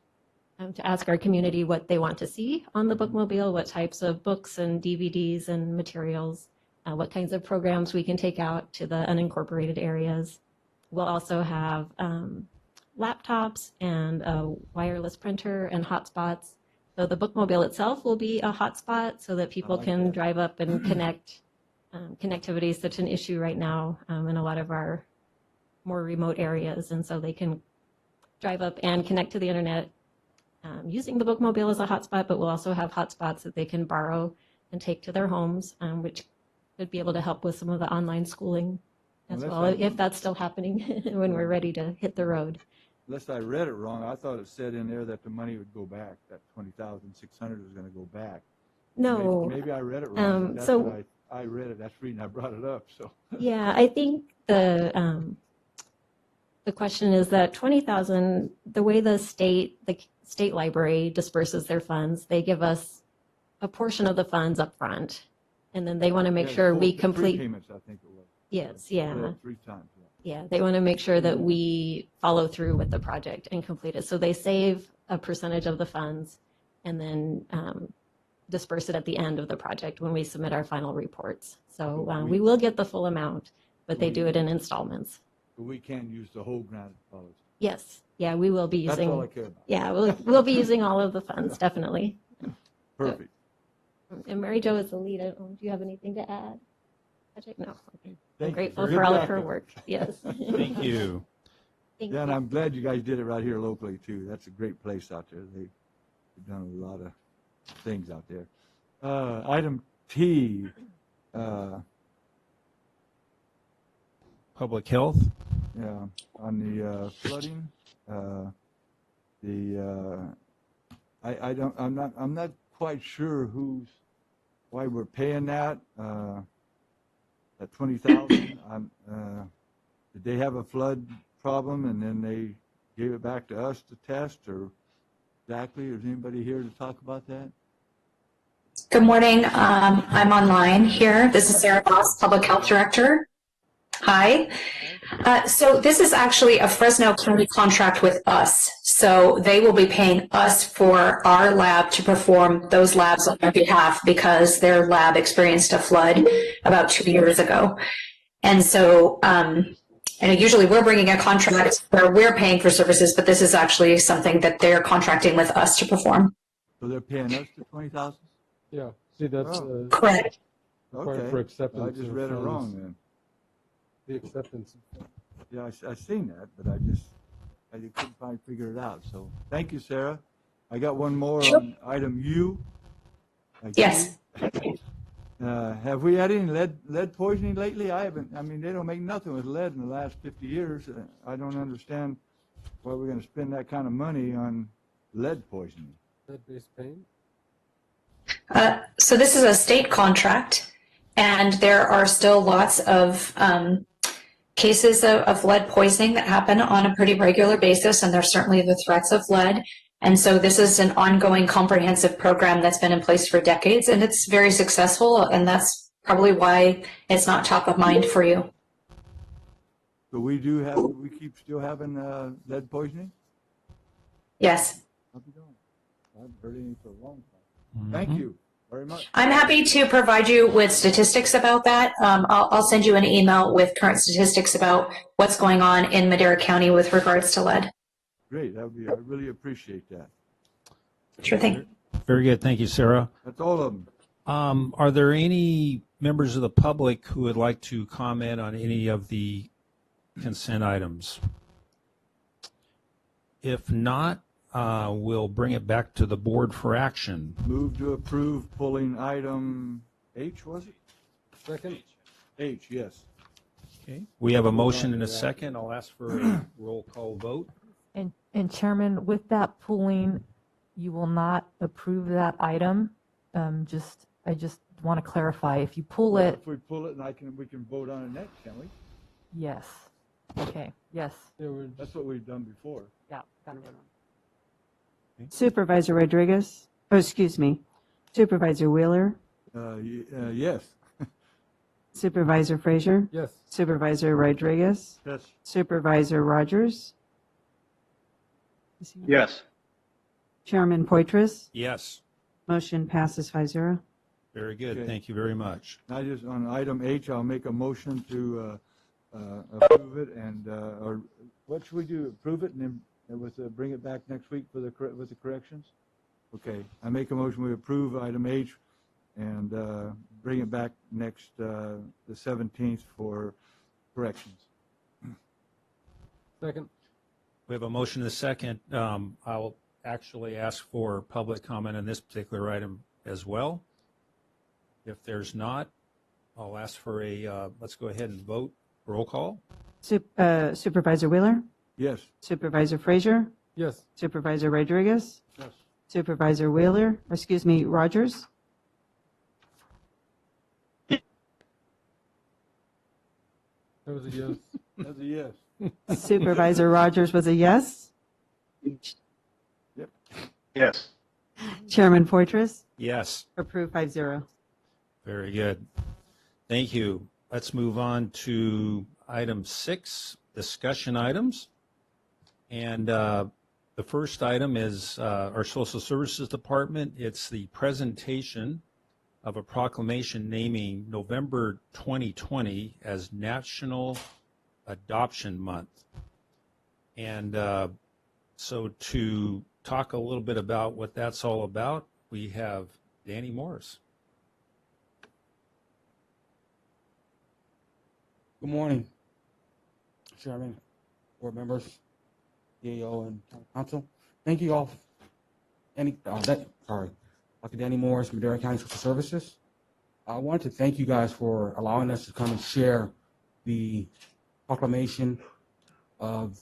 to ask our community what they want to see on the bookmobile, what types of books and DVDs and materials, what kinds of programs we can take out to the unincorporated areas. We'll also have laptops and a wireless printer and hotspots. So the bookmobile itself will be a hotspot so that people can drive up and connect. Connectivity is such an issue right now in a lot of our more remote areas, and so they can drive up and connect to the internet using the bookmobile as a hotspot, but we'll also have hotspots that they can borrow and take to their homes, which could be able to help with some of the online schooling as well, if that's still happening when we're ready to hit the road. Unless I read it wrong, I thought it said in there that the money would go back, that $20,600 was going to go back. No. Maybe I read it wrong. But that's so- what I read it. That's the reason I brought it up. So Yeah, I think the question is that 20,000, the way the state library disperses their funds, they give us a portion of the funds up front, and then they want to make sure we complete. 3 payments, I think it was. Yes, yeah. 3 times. Yeah, they want to make sure that we follow through with the project and complete it. So they save a percentage of the funds and then disperse it at the end of the project when we submit our final reports. So we will get the full amount, but they do it in installments. But we can't use the whole grant dollars. Yes, yeah, we will be That's using. all I care about. Yeah, we'll be using all of the funds, definitely. Perfect. And Mary Jo is the lead. Do you have anything to add? No. Okay. I'm Thank you. grateful Good for all of her backup. work. Yes. Thank you. Thank Yeah, and you. I'm glad you guys did it right here locally too. That's a great place out there. They've done a lot of things out there. Item T, Public health. yeah, on the flooding. I'm not quite sure why we're paying that. That 20,000. Did they have a flood problem and then they gave it back to us to test, or exactly? Is anybody here to talk about that? Good morning. I'm online here. This is Sarah Boss, Public Health Director. Hi. So this is actually a Fresno County contract with us. So they will be paying us for our lab to perform those labs on their behalf because their lab experienced a flood about 2 years ago. And so usually we're bringing a contract where we're paying for services, but this is actually something that they're contracting with us to perform. So they're paying us the 20,000? Yeah, see, that's Correct. required Okay. for acceptance. I just of read it funds. wrong then. The acceptance. Yeah, I seen that, but I couldn't figure it out. So thank you, Sarah. I got one more on item U. Yes. Have we had any lead poisoning lately? I haven't. I mean, they don't make nothing with lead in the last 50 years. I don't understand why we're going to spend that kind of money on lead poisoning? Lead-based paint? So this is a state contract, and there are still lots of cases of lead poisoning that happen on a pretty regular basis, and there's certainly the threats of lead. And so this is an ongoing comprehensive program that's been in place for decades, and it's very successful, and that's probably why it's not top of mind for you. So we keep still having lead poisoning? Yes. How's it going? I haven't heard anything for a long time. Thank you very much. I'm happy to provide you with statistics about that. I'll send you an email with current statistics about what's going on in Madera County with regards to lead. Great, I really appreciate that. Sure thing. Very good. Thank you, Sarah. That's all of them. Are there any members of the public who would like to comment on any of the consent items? If not, we'll bring it back to the board for action. Move to approve pulling item H, was it? Second? H, yes. Okay. We have a motion and a second. I'll ask for a roll call vote. And Chairman, with that pooling, you will not approve that item. I just want to clarify, if you pull it, If we pull it, and we can vote on it next, can we? yes. Okay, yes. That's what we've done before. Yeah, got it. Supervisor Rodriguez, Supervisor Wheeler, Yes. Supervisor Frazier, Yes. Supervisor Rodriguez, Yes. Supervisor Rogers, Yes. Chairman Poitras. Yes. Motion passes 5-0. Very good. Okay. Thank you very much. I just, on item H, I'll make a motion to approve it, and, or what should we do? Approve it and then bring it back next week with the corrections? Okay, I make a motion, we approve item H and bring it back next, the 17th for corrections. Second? We have a motion and a second. I'll actually ask for public comment on this particular item as well. If there's not, I'll ask for let's go ahead and vote. Roll call. Supervisor Wheeler, Yes. Supervisor Frazier, Yes. Supervisor Rodriguez, Yes. Supervisor Rogers, That was a yes. That's a yes. Supervisor Rogers was a yes. Yep. Yes. Chairman Poitras, Yes. approved 5-0. Very good. Thank you. Let's move on to item 6, discussion items. And the first item is our Social Services Department. It's the presentation of a proclamation naming November 2020 as National Adoption Month. And so to talk a little bit about what that's all about, we have Danny Morris. Good morning, Chairman, board members, DAO, and County Council. Thank you all. Dr. Danny Morris, Madera County Social Services. I wanted to thank you guys for allowing us to come and share the proclamation of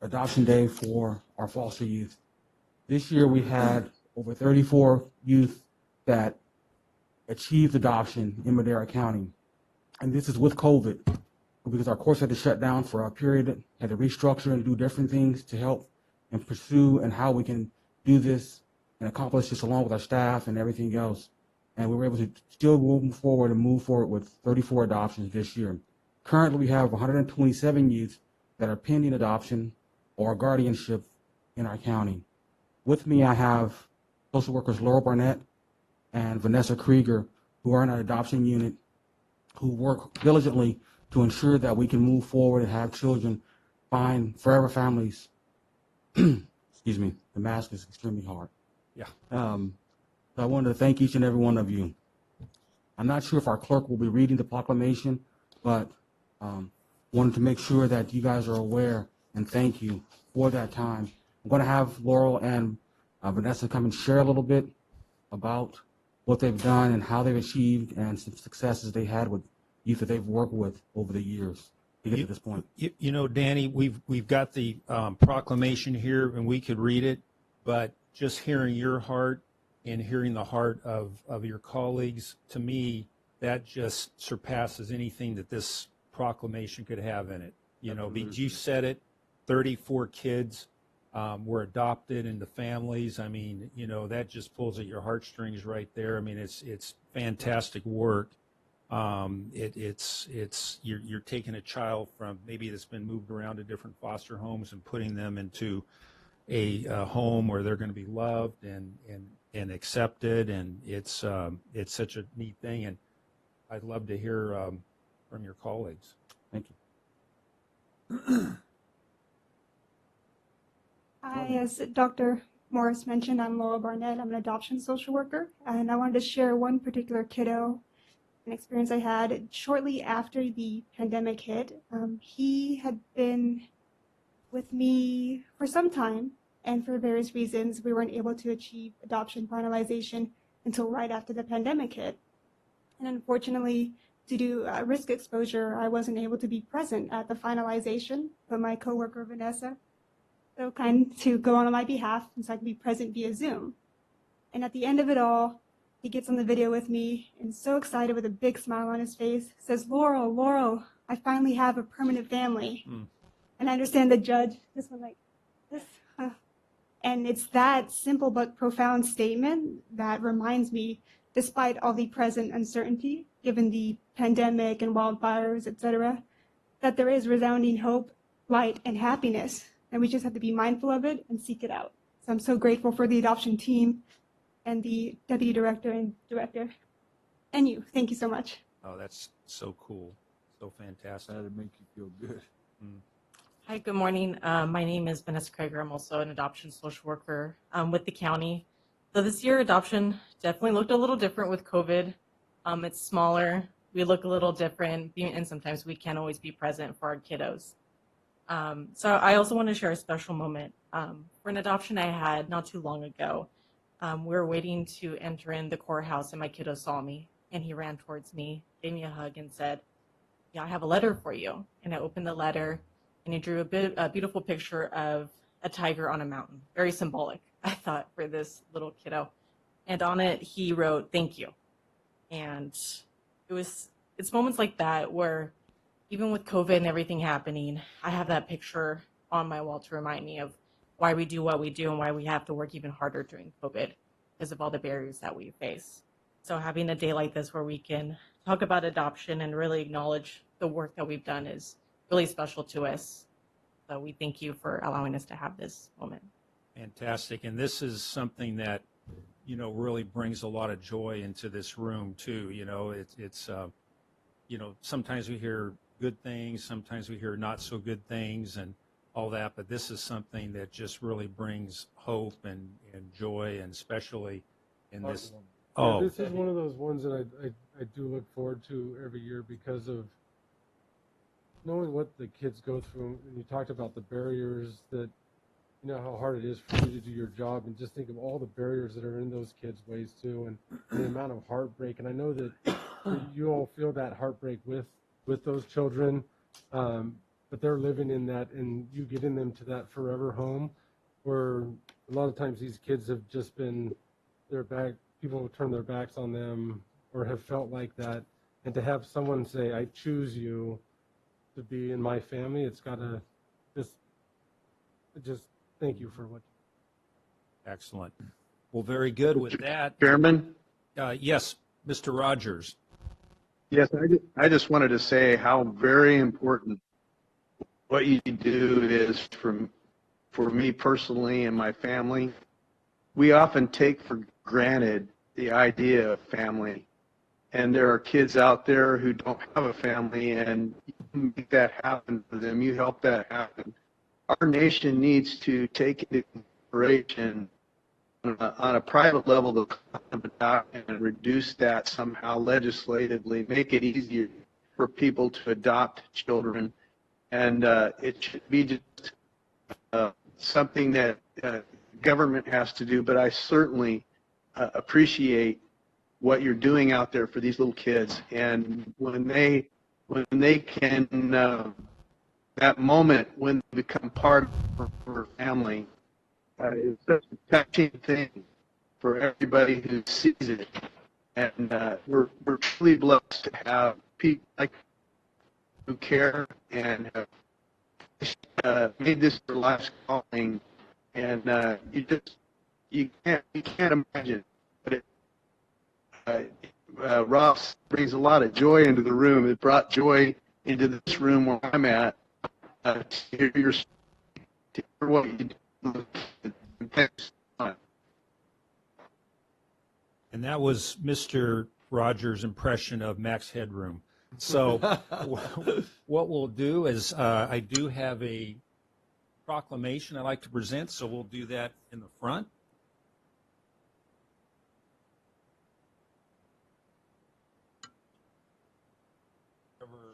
Adoption Day for our foster youth. This year we had over 34 youth that achieved adoption in Madera County. And this is with COVID, because our courts had to shut down for a period, had to restructure and do different things to help and pursue and how we can do this and accomplish this along with our staff and everything else. And we were able to still move forward with 34 adoptions this year. Currently, we have 127 youth that are pending adoption or guardianship in our county. With me, I have social workers Laurel Barnett and Vanessa Krieger, who are in our adoption unit, who work diligently to ensure that we can move forward and have children find forever families. Excuse me, the mask is extremely hard. Yeah. So I wanted to thank each and every one of you. I'm not sure if our clerk will be reading the proclamation, but wanted to make sure that you guys are aware and thank you for that time. I'm going to have Laurel and Vanessa come and share a little bit about what they've done and how they've achieved and some successes they had with youth that they've worked with over the years to get to this point. You know, Danny, we've got the proclamation here, and we could read it, but just hearing your heart and hearing the heart of your colleagues, to me, that just surpasses anything that this proclamation could have in it. You know, you said it, 34 kids were adopted into families. I mean, you know, that just pulls at your heartstrings right there. I mean, it's fantastic work. You're taking a child from maybe that's been moved around to different foster homes and putting them into a home where they're going to be loved and accepted, and it's such a neat thing. And I'd love to hear from your colleagues. Thank you. Hi, as Dr. Morris mentioned, I'm Laurel Barnett. I'm an adoption social worker, and I wanted to share one particular kiddo, an experience I had shortly after the pandemic hit. He had been with me for some time, and for various reasons, we weren't able to achieve adoption finalization until right after the pandemic hit. And unfortunately, due to risk exposure, I wasn't able to be present at the finalization, but my coworker Vanessa so kind to go on my behalf, and so I can be present via Zoom. And at the end of it all, he gets on the video with me and so excited with a big smile on his face, says, Laurel, I finally have a permanent family. And I understand the judge just went like this. And it's that simple but profound statement that reminds me, despite all the present uncertainty, given the pandemic and wildfires, etc., that there is resounding hope, light, and happiness. And we just have to be mindful of it and seek it out. So I'm so grateful for the adoption team and the deputy director and director. And you. Thank you so much. Oh, that's so cool. So fantastic. That'd make you feel good. Hi, good morning. My name is Vanessa Krager. I'm also an adoption social worker with the county. So this year, adoption definitely looked a little different with COVID. It's smaller. We look a little different, and sometimes we can't always be present for our kiddos. So I also want to share a special moment for an adoption I had not too long ago. We were waiting to enter in the courthouse, and my kiddo saw me, and he ran towards me, gave me a hug, and said, "Yeah, I have a letter for you." And I opened the letter, and he drew a beautiful picture of a tiger on a mountain, very symbolic, I thought, for this little kiddo. And on it, he wrote, "Thank you." And it's moments like that where, even with COVID and everything happening, I have that picture on my wall to remind me of why we do what we do and why we have to work even harder during COVID because of all the barriers that we face. So having a day like this where we can talk about adoption and really acknowledge the work that we've done is really special to us. So we thank you for allowing us to have this moment. Fantastic. And this is something that, you know, really brings a lot of joy into this room too. You know, it's you know, sometimes we hear good things, sometimes we hear not so good things and all that, but this is something that just really brings hope and joy, and especially in this. Yeah, this is one of those ones that I do look forward to every year because of knowing what the kids go through. And you talked about the barriers that, you know, how hard it is for you to do your job, and just think of all the barriers that are in those kids' ways too, and the amount of heartbreak. And I know that you all feel that heartbreak with those children, but they're living in that, and you getting them to that forever home where a lot of times these kids have just been people have turned their backs on them or have felt like that. And to have someone say, "I choose you to be in my family," it's got to just thank you for what. Excellent. Well, very good with that. Chairman? Yes, Mr. Rogers. Yes, I just wanted to say how very important what you do is for me personally and my family. We often take for granted the idea of family, and there are kids out there who don't have a family, and you make that happen for them. You help that happen. Our nation needs to take into consideration on a private level the cost of adoption and reduce that somehow legislatively, make it easier for people to adopt children. And it should be just something that government has to do, but I certainly appreciate what you're doing out there for these little kids. And when they can, that moment when they become part of our family, It's such a touching thing for everybody who sees it. And we're truly blessed to have people like who care and have made this their life's calling. And you can't imagine. But Ross brings a lot of joy into the room. It brought joy into this room where I'm at to hear your story, to hear what you do. Thanks. And that was Mr. Rogers' impression of Max Headroom. So what we'll do is I do have a proclamation I'd like to present, so we'll do that in the front.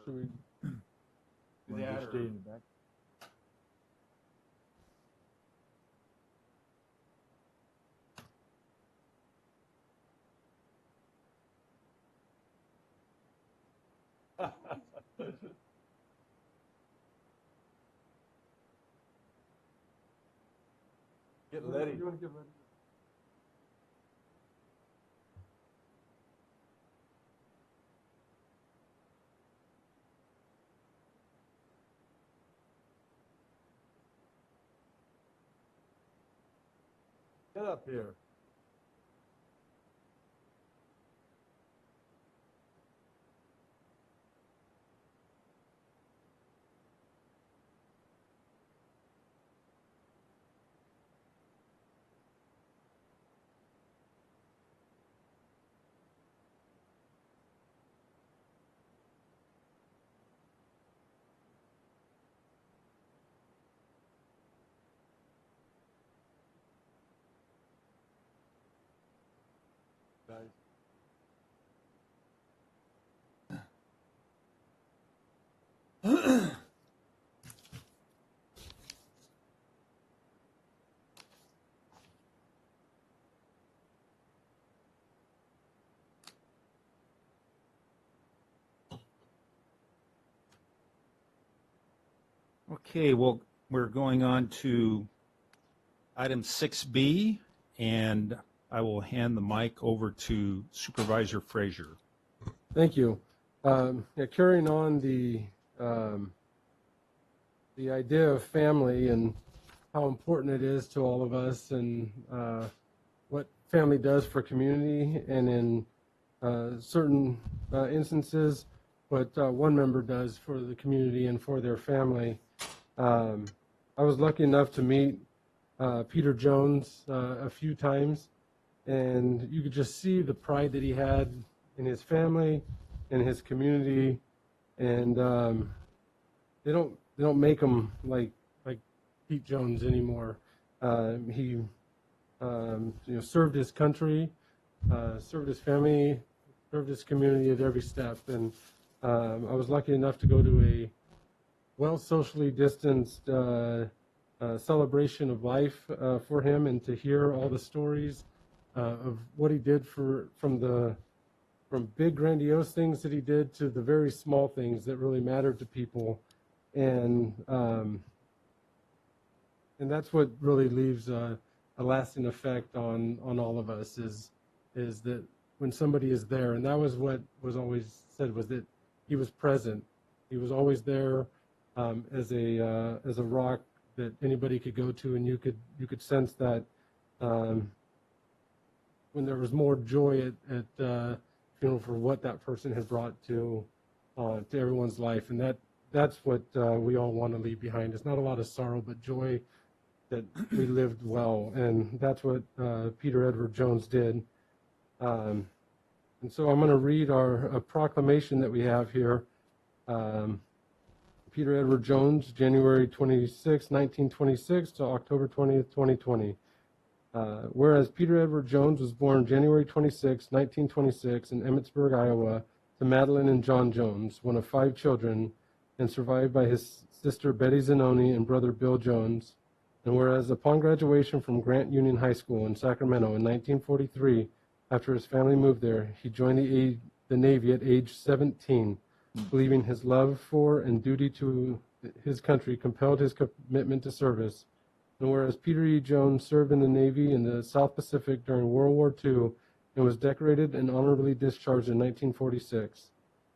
Should we Do that, or- Stay in the back. Get Letty. You want to get ready? Get up here. Guys. Okay, well, we're going on to item 6B, and I will hand the mic over to Supervisor Frazier. Thank you. Carrying on the idea of family and how important it is to all of us, and what family does for community, and in certain instances, what one member does for the community and for their family. I was lucky enough to meet Peter Jones a few times, and you could just see the pride that he had in his family, in his community, and they don't make him like Pete Jones anymore. He served his country, served his family, served his community at every step, and I was lucky enough to go to a well socially distanced celebration of life for him, and to hear all the stories of what he did from big grandiose things that he did to the very small things that really mattered to people, and that's what really leaves a lasting effect on all of us, is that when somebody is there, and that was what was always said, was that he was present. He was always there as a rock that anybody could go to, and you could sense that when there was more joy at funeral for what that person had brought to everyone's life, and that's what we all want to leave behind. It's not a lot of sorrow, but joy that we lived well, and that's what Peter Edward Jones did. And so I'm going to read a proclamation that we have here. Peter Edward Jones, January 26, 1926 to October 20th, 2020. Whereas Peter Edward Jones was born January 26, 1926 in Emmitsburg, Iowa, to Madeline and John Jones, one of 5 children, and survived by his sister Betty Zanoni and brother Bill Jones. And whereas upon graduation from Grant Union High School in Sacramento in 1943, after his family moved there, he joined the Navy at age 17, believing his love for and duty to his country compelled his commitment to service. And whereas Peter E. Jones served in the Navy in the South Pacific during World War II and was decorated and honorably discharged in 1946.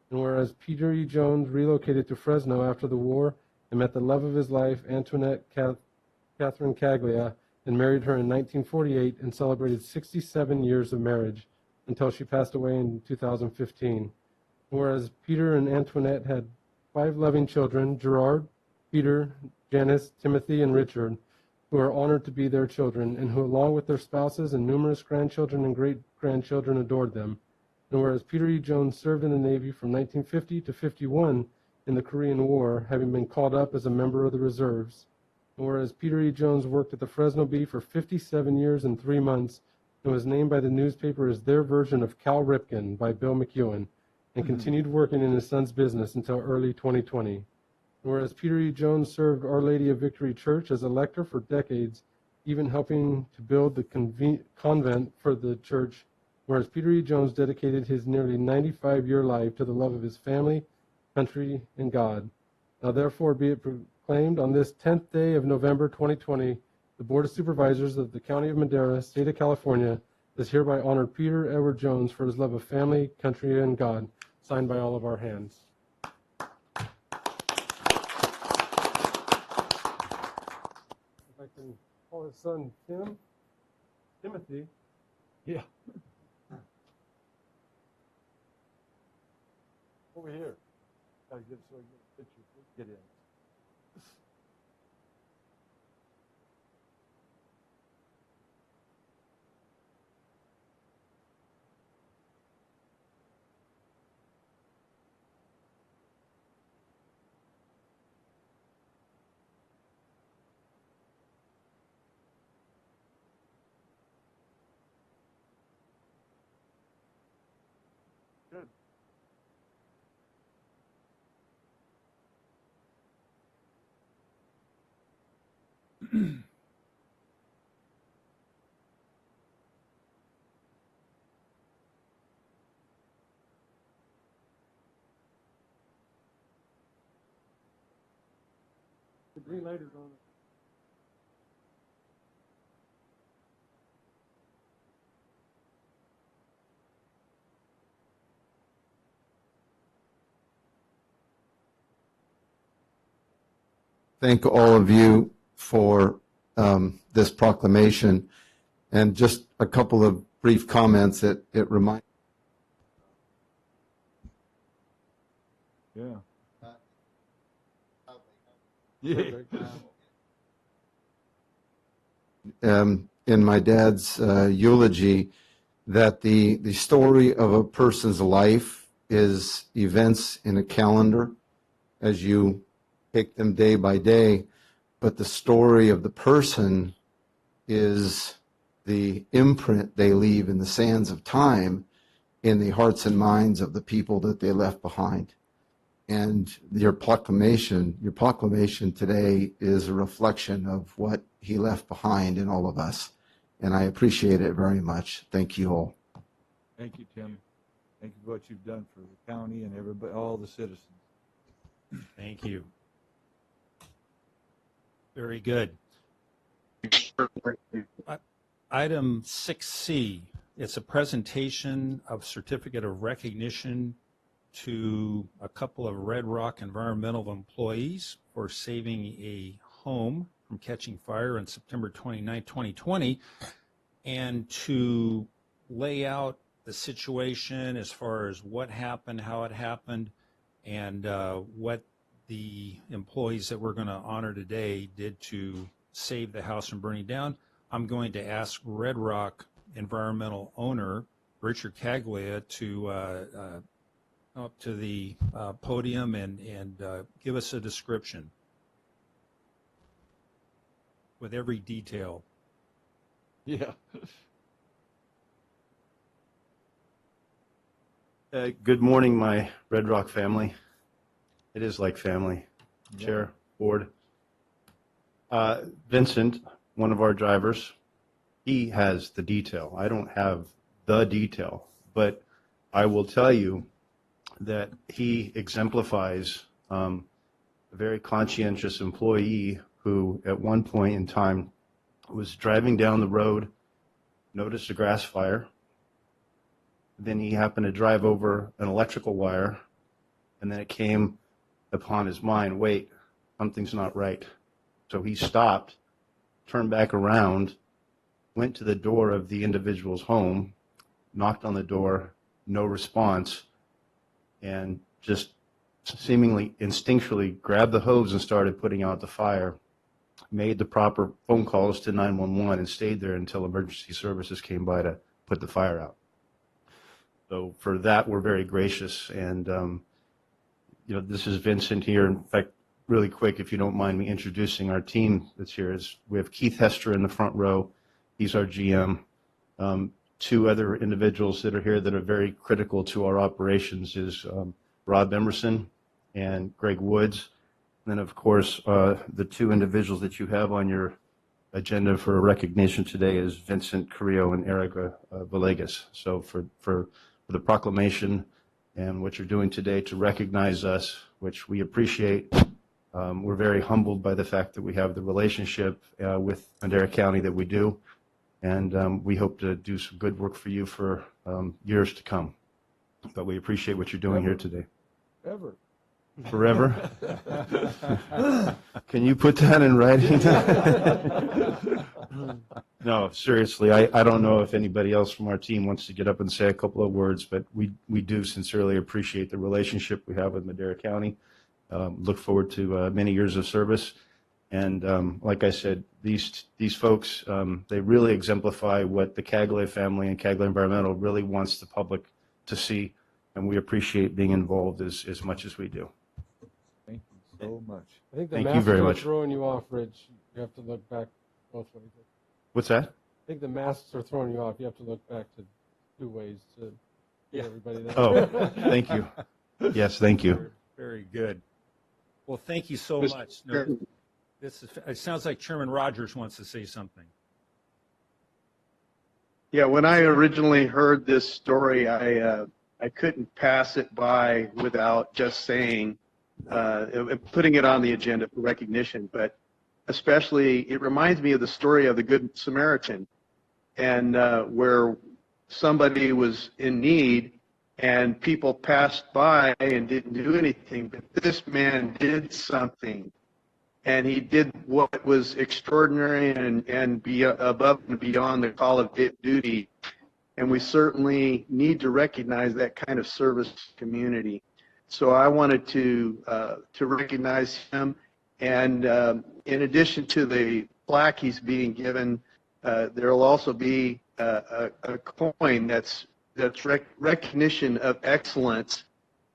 And whereas Peter E. Jones relocated to Fresno after the war and met the love of his life, Antoinette Catherine Caglia, and married her in 1948 and celebrated 67 years of marriage until she passed away in 2015. Whereas Peter and Antoinette had 5 loving children, Gerard, Peter, Janice, Timothy, and Richard, who are honored to be their children, and who, along with their spouses and numerous grandchildren and great-grandchildren, adored them. And whereas Peter E. Jones served in the Navy from 1950 to 51 in the Korean War, having been called up as a member of the reserves. And whereas Peter E. Jones worked at the Fresno Bee for 57 years and 3 months and was named by the newspaper as their version of Cal Ripken by Bill McEwen, and continued working in his son's business until early 2020. And whereas Peter E. Jones served Our Lady of Victory Church as a lector for decades, even helping to build the convent for the church, whereas Peter E. Jones dedicated his nearly 95-year life to the love of his family, country, and God. Now therefore be it proclaimed on this 10th day of November 2020, the Board of Supervisors of the County of Madera, State of California, has hereby honored Peter Edward Jones for his love of family, country, and God, signed by all of our hands. If I can call his son Timothy. Yeah. Over here. Gotta get so I get a picture. Get in. Good. The green light is on. Thank all of you for this proclamation. And just a couple of brief comments. It reminds. Yeah. In my dad's eulogy, that the story of a person's life is events in a calendar as you take them day by day, but the story of the person is the imprint they leave in the sands of time in the hearts and minds of the people that they left behind. And your proclamation today is a reflection of what he left behind in all of us. And I appreciate it very much. Thank you all. Thank you, Tim. Thank you for what you've done for the county and everybody, all the citizens. Thank you. Very good. Item 6C, it's a presentation of certificate of recognition to a couple of Red Rock environmental employees for saving a home from catching fire on September 29, 2020, and to lay out the situation as far as what happened, how it happened, and what the employees that we're going to honor today did to save the house from burning down. I'm going to ask Red Rock environmental owner Richard Caglia to up to the podium and give us a description with every detail. Yeah. Good morning, my Red Rock family. It is like family. Yeah. Chair, board. Vincent, one of our drivers, he has the detail. I don't have the detail, but I will tell you that he exemplifies a very conscientious employee who at one point in time was driving down the road, noticed a grass fire. Then he happened to drive over an electrical wire, and then it came upon his mind, wait, something's not right. So he stopped, turned back around, went to the door of the individual's home, knocked on the door, no response, and just seemingly instinctually grabbed the hose and started putting out the fire, made the proper phone calls to 911 and stayed there until emergency services came by to put the fire out. So for that, we're very gracious. And, this is Vincent here. In fact, really quick, if you don't mind me introducing our team that's here, is we have Keith Hester in the front row. He's our GM. Two other individuals that are here that are very critical to our operations is Rob Emerson and Greg Woods. And then, of course, the two individuals that you have on your agenda for recognition today is Vincent Carrillo and Erica Villegas. So for the proclamation and what you're doing today to recognize us, which we appreciate, we're very humbled by the fact that we have the relationship with Madera County that we do. And we hope to do some good work for you for years to come. But we appreciate what you're doing here today. Ever. Forever? Can you put that in writing? No, seriously, I don't know if anybody else from our team wants to get up and say a couple of words, but we do sincerely appreciate the relationship we have with Madera County. Look forward to many years of service. And like I said, these folks, they really exemplify what the Cagley family and Cagley Environmental really wants the public to see, and we appreciate being involved as much as we do. Thank you so much. I think the Thank you masks very are much. throwing you off, Rich. You have to look back both ways. What's that? I think the masks are throwing you off. You have to look back to two ways to get everybody there. Oh, thank you. Yes, thank you. Very good. Well, thank you so much. No, it sounds like Chairman Rogers wants to say something. Yeah, when I originally heard this story, I couldn't pass it by without just saying, putting it on the agenda for recognition. But especially, it reminds me of the story of the Good Samaritan, and where somebody was in need and people passed by and didn't do anything, but this man did something. And he did what was extraordinary and be above and beyond the call of duty. And we certainly need to recognize that kind of service community. So I wanted to recognize him. And in addition to the plaque he's being given, there will also be a coin that's recognition of excellence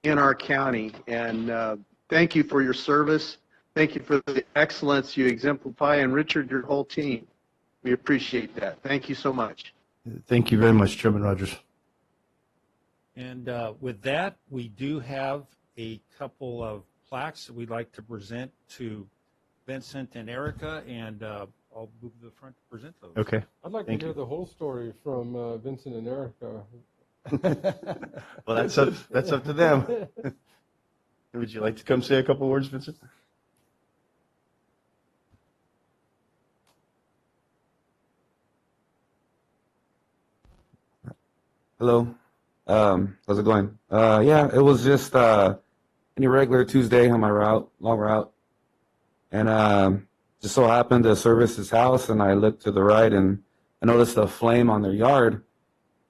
in our county. And thank you for your service. Thank you for the excellence you exemplify, and Richard, your whole team. We appreciate that. Thank you so much. Thank you very much, Chairman Rogers. And with that, we do have a couple of plaques that we'd like to present to Vincent and Erica, and I'll move to the front to present those. Okay. I'd like Thank to hear you. the whole story from Vincent and Erica. Well, that's up to them. Would you like to come say a couple words, Vincent? Hello. How's it going? Yeah, it was just any regular Tuesday on my route, long route. And just so happened to service his house, and I looked to the right and I noticed a flame on their yard.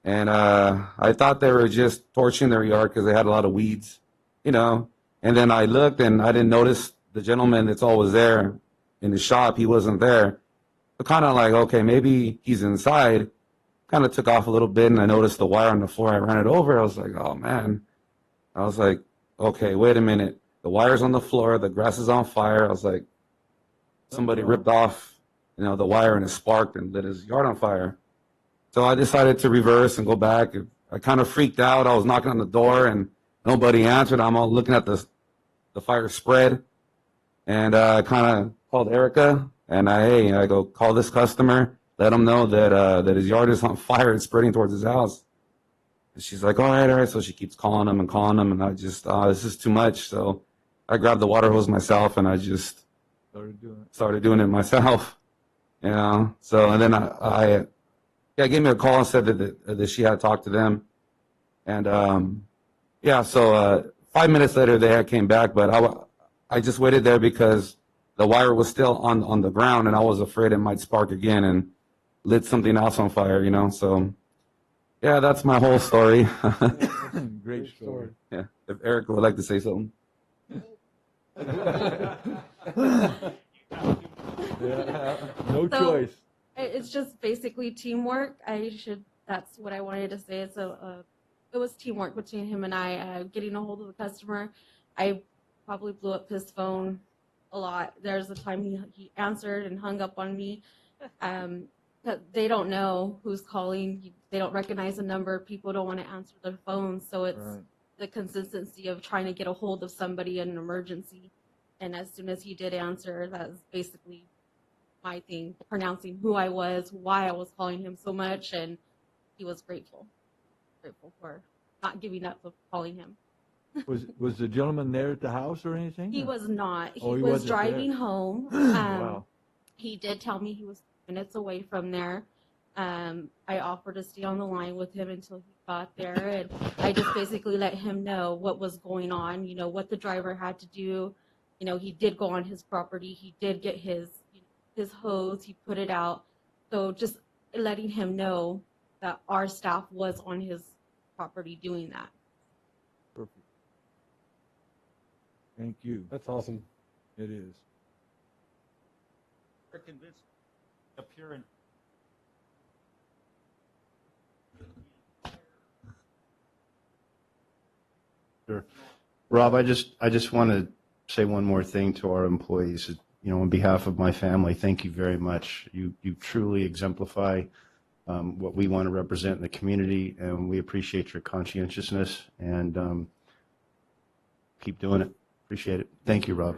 And I thought they were just torching their yard because they had a lot of weeds, you know. And then I looked and I didn't notice the gentleman that's always there in the shop. He wasn't there. So kind of like, okay, maybe he's inside. Kind of took off a little bit and I noticed the wire on the floor. I ran it over. I was like, oh man. I was like, okay, wait a minute. The wire's on the floor. The grass is on fire. I was like, somebody ripped off, you know, the wire and it sparked and lit his yard on fire. So I decided to reverse and go back. I kind of freaked out. I was knocking on the door and nobody answered. I'm all looking at the fire spread. And I kind of called Erica and I go, call this customer. Let him know that his yard is on fire and spreading towards his house. And she's like, all right. So she keeps calling him. And I just, this is too much. So I grabbed the water hose myself and I just started doing it myself. You know, so and then yeah, gave me a call and said that she had talked to them, and yeah, so 5 minutes later they had came back, but I just waited there because the wire was still on the ground, and I was afraid it might spark again and lit something else on fire, you know. So yeah, that's my whole story. Great story. Yeah, if Eric would like to say something. Yeah, no So, choice. It's just basically teamwork. That's what I wanted to say. So, it was teamwork between him and I, getting a hold of the customer. I probably blew up his phone a lot. There's a time he answered and hung up on me. But they don't know who's calling. They don't recognize the number. People don't want to answer their phones. So it's Right. the consistency of trying to get a hold of somebody in an emergency. And as soon as he did answer, that's basically my thing, pronouncing who I was, why I was calling him so much, and he was grateful for not giving up of calling him. Was the gentleman there at the house or anything? He or- was not. Oh, He he was wasn't driving there. home. Wow. He did tell me he was minutes away from there. I offered to stay on the line with him until he got there, and I just basically let him know what was going on, you know, what the driver had to do. You know, he did go on his property. He did get his hose. He put it out. So just letting him know that our staff was on his property doing that. Perfect. Thank you. That's awesome. It is. We're convinced up here in Sure. Rob, I just want to say one more thing to our employees. You know, on behalf of my family, thank you very much. You truly exemplify what we want to represent in the community, and we appreciate your conscientiousness, and keep doing it. Appreciate it. Thank you, Rob.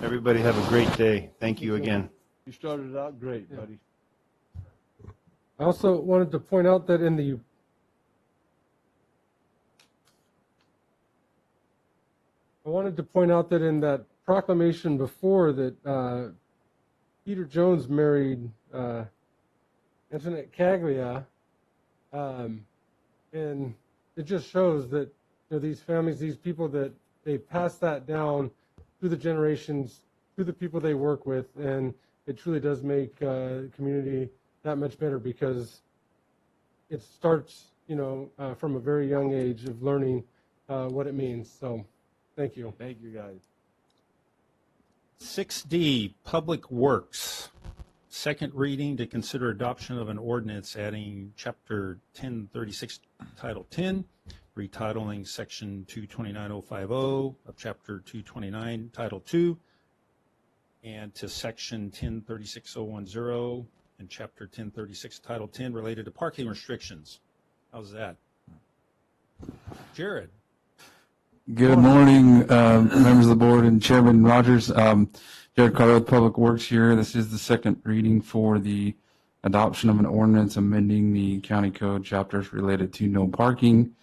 Everybody have a great day. Thank you again. You started out great, buddy. I also wanted to point out that in that proclamation before that Peter Jones married Antoinette Caglia, and it just shows that, you know, these families, these people, that they pass that down through the generations, through the people they work with, and it truly does make the community that much better, because it starts, you know, from a very young age of learning what it means. So, thank you. Thank you, guys. 6D, Public Works. Second reading to consider adoption of an ordinance adding Chapter 1036, Title 10, retitling Section 229050 of Chapter 229, Title 2, and to Section 1036.010 and Chapter 1036, Title 10, related to parking restrictions. How's that? Jared. Good morning, members of the board and Chairman Rogers. Jared Carter with Public Works here. This is the second reading for the adoption of an ordinance amending the county code chapters related to no parking.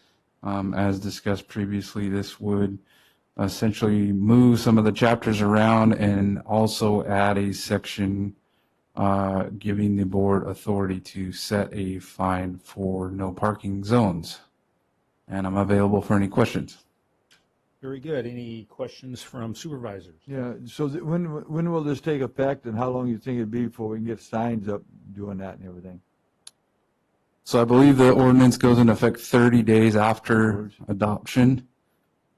As discussed previously, this would essentially move some of the chapters around and also add a section giving the board authority to set a fine for no parking zones. And I'm available for any questions. Very good. Any questions from supervisors? Yeah, so when will this take effect, and how long you think it'd be before we can get signs up doing that and everything? So I believe the ordinance goes into effect 30 days after adoption.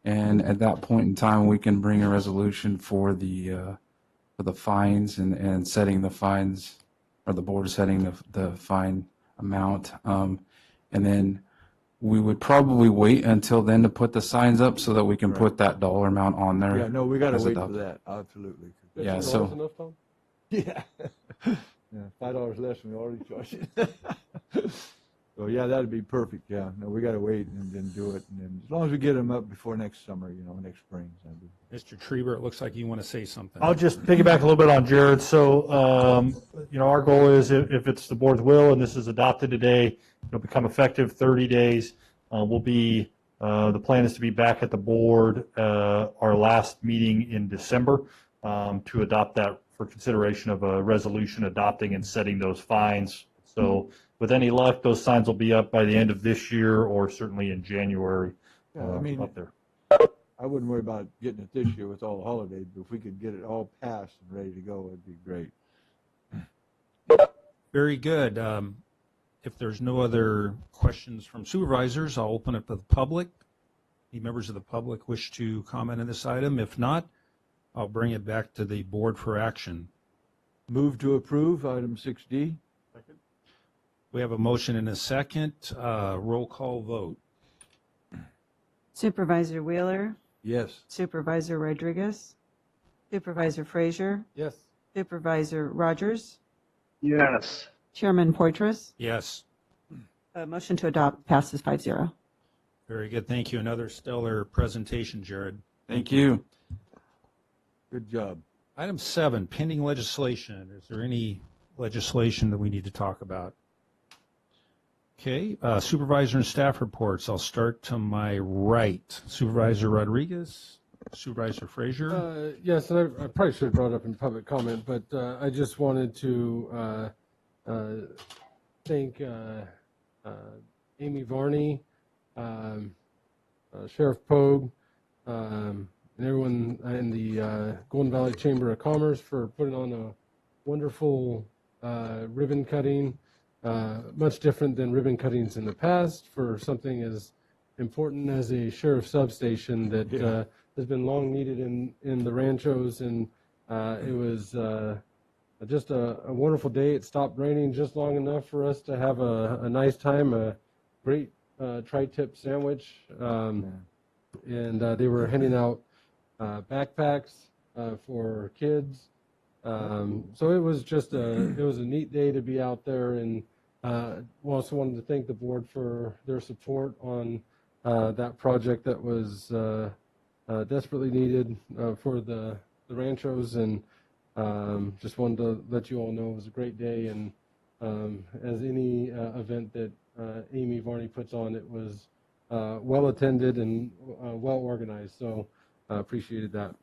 And at that point in time, we can bring a resolution for the for the fines and setting the fines, or the board setting the fine amount. And then we would probably wait until then to put the signs up so that we can put that dollar amount on there. Yeah, no, we got to as wait adopted. for that, absolutely. Yeah, $15 so enough, Tom? Yeah. Yeah, $5 less than we already charged it. So yeah, that'd be perfect, yeah. No, we got to wait and then do it. And then as long as we get them up before next summer, next spring. That'd be. Mr. Trieber, it looks like you want to say something. I'll just piggyback a little bit on Jared. So, our goal is if it's the board's will and this is adopted today, it'll become effective 30 days. The plan is to be back at the board, our last meeting in December, to adopt that for consideration of a resolution adopting and setting those fines. So with any luck, those signs will be up by the end of this year or certainly in January. Yeah, I mean, up there. I wouldn't worry about getting it this year with all the holidays, but if we could get it all passed and ready to go, it'd be great. Very good. If there's no other questions from supervisors, I'll open it to the public. Any members of the public wish to comment on this item? If not, I'll bring it back to the board for action. Move to approve item 6D. We have a motion and a second. Roll call vote. Supervisor Wheeler, Yes. Supervisor Rodriguez, Supervisor Frazier, Yes. Supervisor Rogers, Yes. Chairman Poitras. Yes. Motion to adopt passes 5-0. Very good. Thank you. Another stellar presentation, Jared. Thank you. Good job. Item 7, pending legislation. Is there any legislation that we need to talk about? Okay, supervisor and staff reports. I'll start to my right. Supervisor Rodriguez, Supervisor Frazier. Yes, and I probably should have brought it up in public comment, but I just wanted to thank Amy Varney, Sheriff Pogue, and everyone in the Golden Valley Chamber of Commerce for putting on a wonderful ribbon cutting. Much different than ribbon cuttings in the past for something as important as a sheriff substation that has been long needed in the ranchos, and it was just a wonderful day. It stopped raining just long enough for us to have a nice time, a great tri-tip sandwich, and they were handing out backpacks for kids. So it was just it was a neat day to be out there, and also wanted to thank the board for their support on that project that was desperately needed for the ranchos, and just wanted to let you all know it was a great day, and as any event that Amy Varney puts on, it was well attended and well organized, so appreciated that.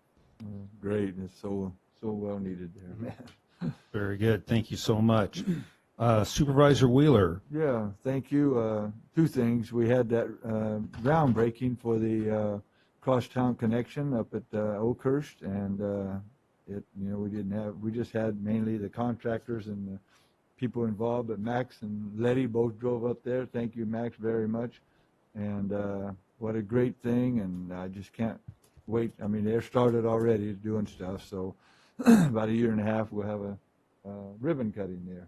Great. It's so well needed there, man. Very good. Thank you so much. Supervisor Wheeler. Yeah, thank you. Two things. We had that groundbreaking for the crosstown connection up at Oakhurst, and we just had mainly the contractors and the people involved, but Max and Letty both drove up there. Thank you, Max, very much. And what a great thing, and I just can't wait. I mean, they're started already doing stuff, so about a year and a half we'll have a ribbon cutting there.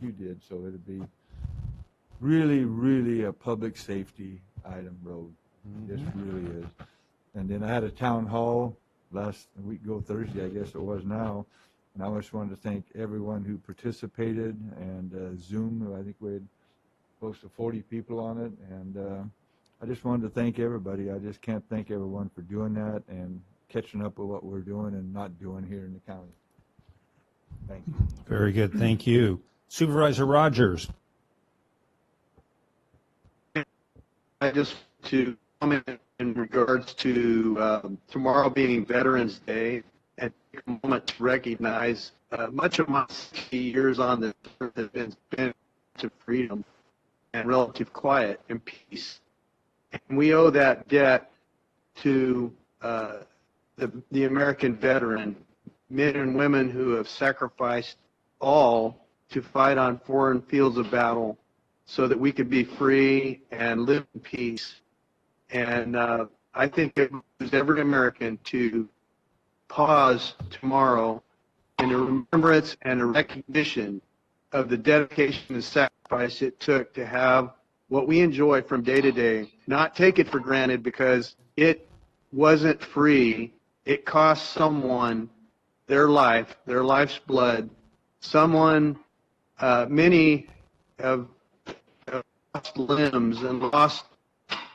You did, so it'll be really a public safety item road. It just really is. And then I had a town hall last week ago, Thursday, I guess it was now, and I just wanted to thank everyone who participated, and Zoom, I think we had close to 40 people on it, and I just wanted to thank everybody. I just can't thank everyone for doing that and catching up with what we're doing and not doing here in the county. Thank you. Very good. Thank you. Supervisor Rogers. I just to comment in regards to tomorrow being Veterans Day, and take a moment to recognize much of my 60 years on this earth have been spent to freedom and relative quiet and peace. And we owe that debt to the American veteran, men and women who have sacrificed all to fight on foreign fields of battle so that we could be free and live in peace. And I think it was every American to pause tomorrow in a remembrance and a recognition of the dedication and sacrifice it took to have what we enjoy from day to day, not take it for granted because it wasn't free. It cost someone their life, their life's blood. Someone, many have lost limbs and lost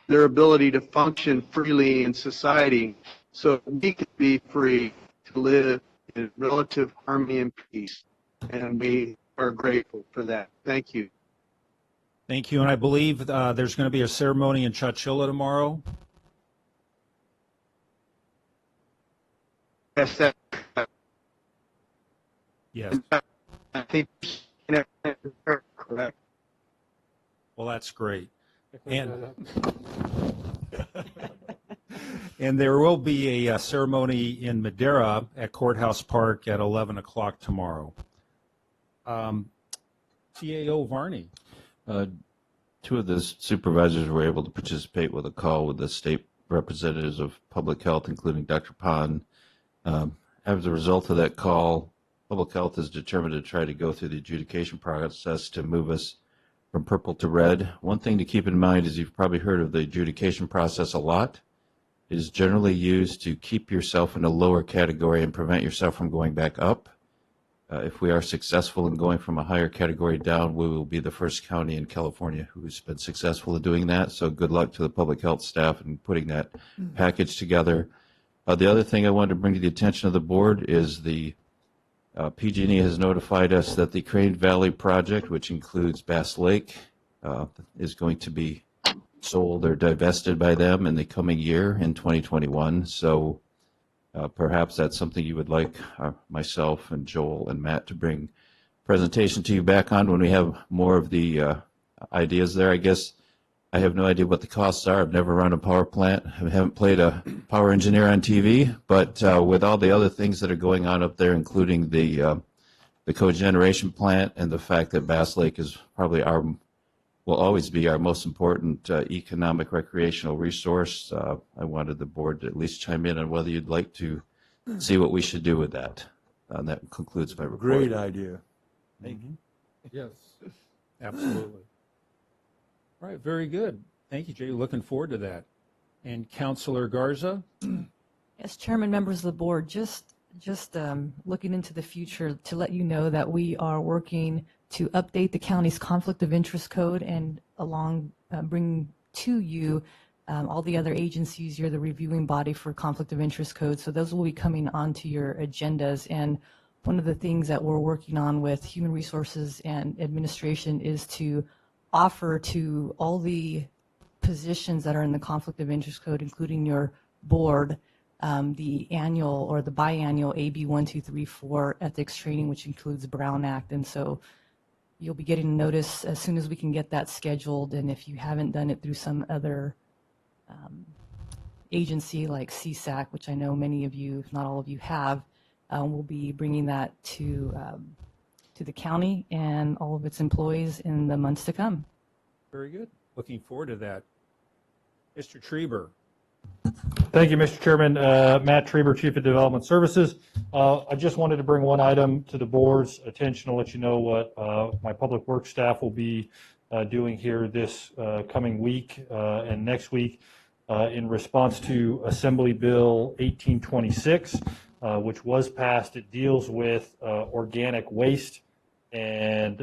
their ability to function freely in society so we could be free to live in relative harmony and peace. And we are grateful for that. Thank you. Thank you. And I believe there's going to be a ceremony in Chowchilla tomorrow. Yes, that, Yes. I think correct. Well, that's great. And and there will be a ceremony in Madera at Courthouse Park at 11 o'clock tomorrow. CAO Varney. Two of the supervisors were able to participate with a call with the state representatives of public health, including Dr. Pond. As a result of that call, public health is determined to try to go through the adjudication process to move us from purple to red. One thing to keep in mind is you've probably heard of the adjudication process a lot. It is generally used to keep yourself in a lower category and prevent yourself from going back up. If we are successful in going from a higher category down, we will be the first county in California who's been successful in doing that. So good luck to the public health staff in putting that package together. The other thing I wanted to bring to the attention of the board is the PG&E has notified us that the Crane Valley project, which includes Bass Lake, is going to be sold or divested by them in the coming year in 2021. So perhaps that's something you would like myself and Joel and Matt to bring presentation to you back on when we have more of the ideas there. I guess I have no idea what the costs are. I've never run a power plant. I haven't played a power engineer on TV, but with all the other things that are going on up there, including the cogeneration plant and the fact that Bass Lake is probably will always be our most important economic recreational resource, I wanted the board to at least chime in on whether you'd like to see what we should do with that. And that concludes my report. Great idea. Thank you. Yes. Absolutely. All right, very good. Thank you, Jay. Looking forward to that. And Councilor Garza? Yes, Chairman, members of the board, just looking into the future to let you know that we are working to update the county's conflict of interest code and bring to you all the other agencies. You're the reviewing body for conflict of interest code, so those will be coming onto your agendas. And one of the things that we're working on with human resources and administration is to offer to all the positions that are in the conflict of interest code, including your board, the annual or the biannual AB 1234 ethics training, which includes Brown Act. And so you'll be getting a notice as soon as we can get that scheduled. And if you haven't done it through some other agency like CSAC, which I know many of you, if not all of you, have, we'll be bringing that to the county and all of its employees in the months to come. Very good. Looking forward to that. Mr. Trieber. Thank you, Mr. Chairman. Matt Trieber, Chief of Development Services. I just wanted to bring one item to the board's attention to let you know what my public works staff will be doing here this coming week and next week in response to Assembly Bill 1826, which was passed. It deals with organic waste and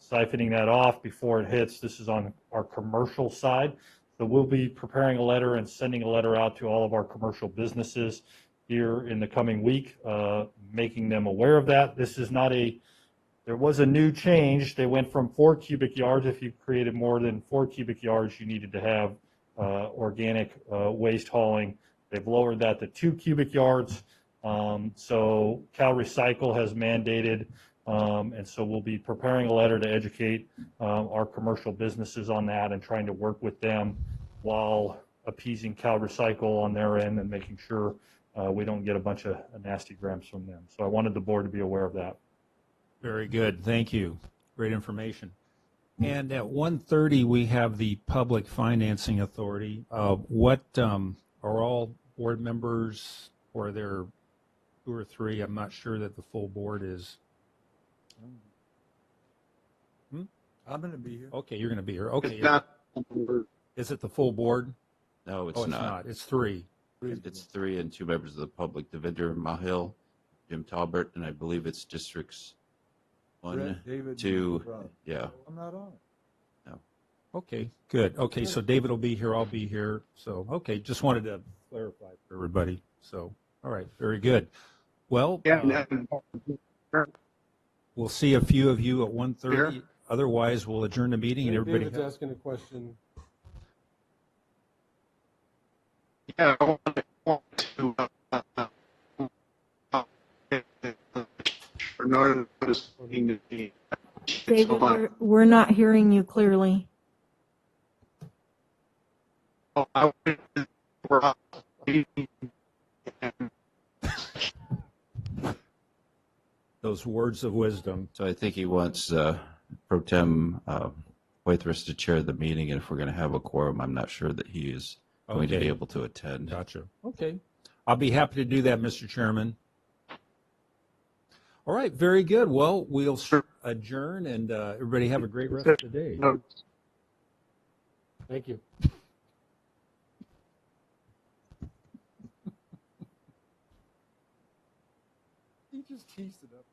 siphoning that off before it hits. This is on our commercial side. So we'll be preparing a letter and sending a letter out to all of our commercial businesses here in the coming week, making them aware of that. This is not there was a new change. They went from 4 cubic yards. If you created more than 4 cubic yards, you needed to have organic waste hauling. They've lowered that to 2 cubic yards. So Cal Recycle has mandated, and so we'll be preparing a letter to educate our commercial businesses on that and trying to work with them while appeasing Cal Recycle on their end and making sure we don't get a bunch of nasty grams from them. So I wanted the board to be aware of that. Very good. Thank you. Great information. And at 1:30, we have the Public Financing Authority. What are all board members or their 2 or 3. I'm not sure that the full board is. I'm going to be here. Okay, you're going to be here. Okay. It's not- Is it the full board? No, it's Oh, it's not. not. It's 3. It's 3 and 2 members of the public, Devinder Mahil, Jim Talbert, and I believe it's districts 1, Brett, David, 2, Rob. yeah. I'm not on it. Okay, good. Okay, so David will be here, I'll be here. So, okay, just wanted to clarify for everybody. So, all right, very good. Well, we'll see a few of you at 1:30. Otherwise, we'll adjourn the meeting and everybody. David's asking a question. Yeah, I want to for notice meeting to be. David, we're not hearing you clearly. Those words of wisdom. So I think he wants Pro Tem Poitras to chair the meeting, and if we're going to have a quorum, I'm not sure that he is going to be Okay. able to attend. Gotcha. Okay. I'll be happy to do that, Mr. Chairman. All right, very good. Well, we'll adjourn and everybody have a great rest of the day. Thank you. He just teased it up.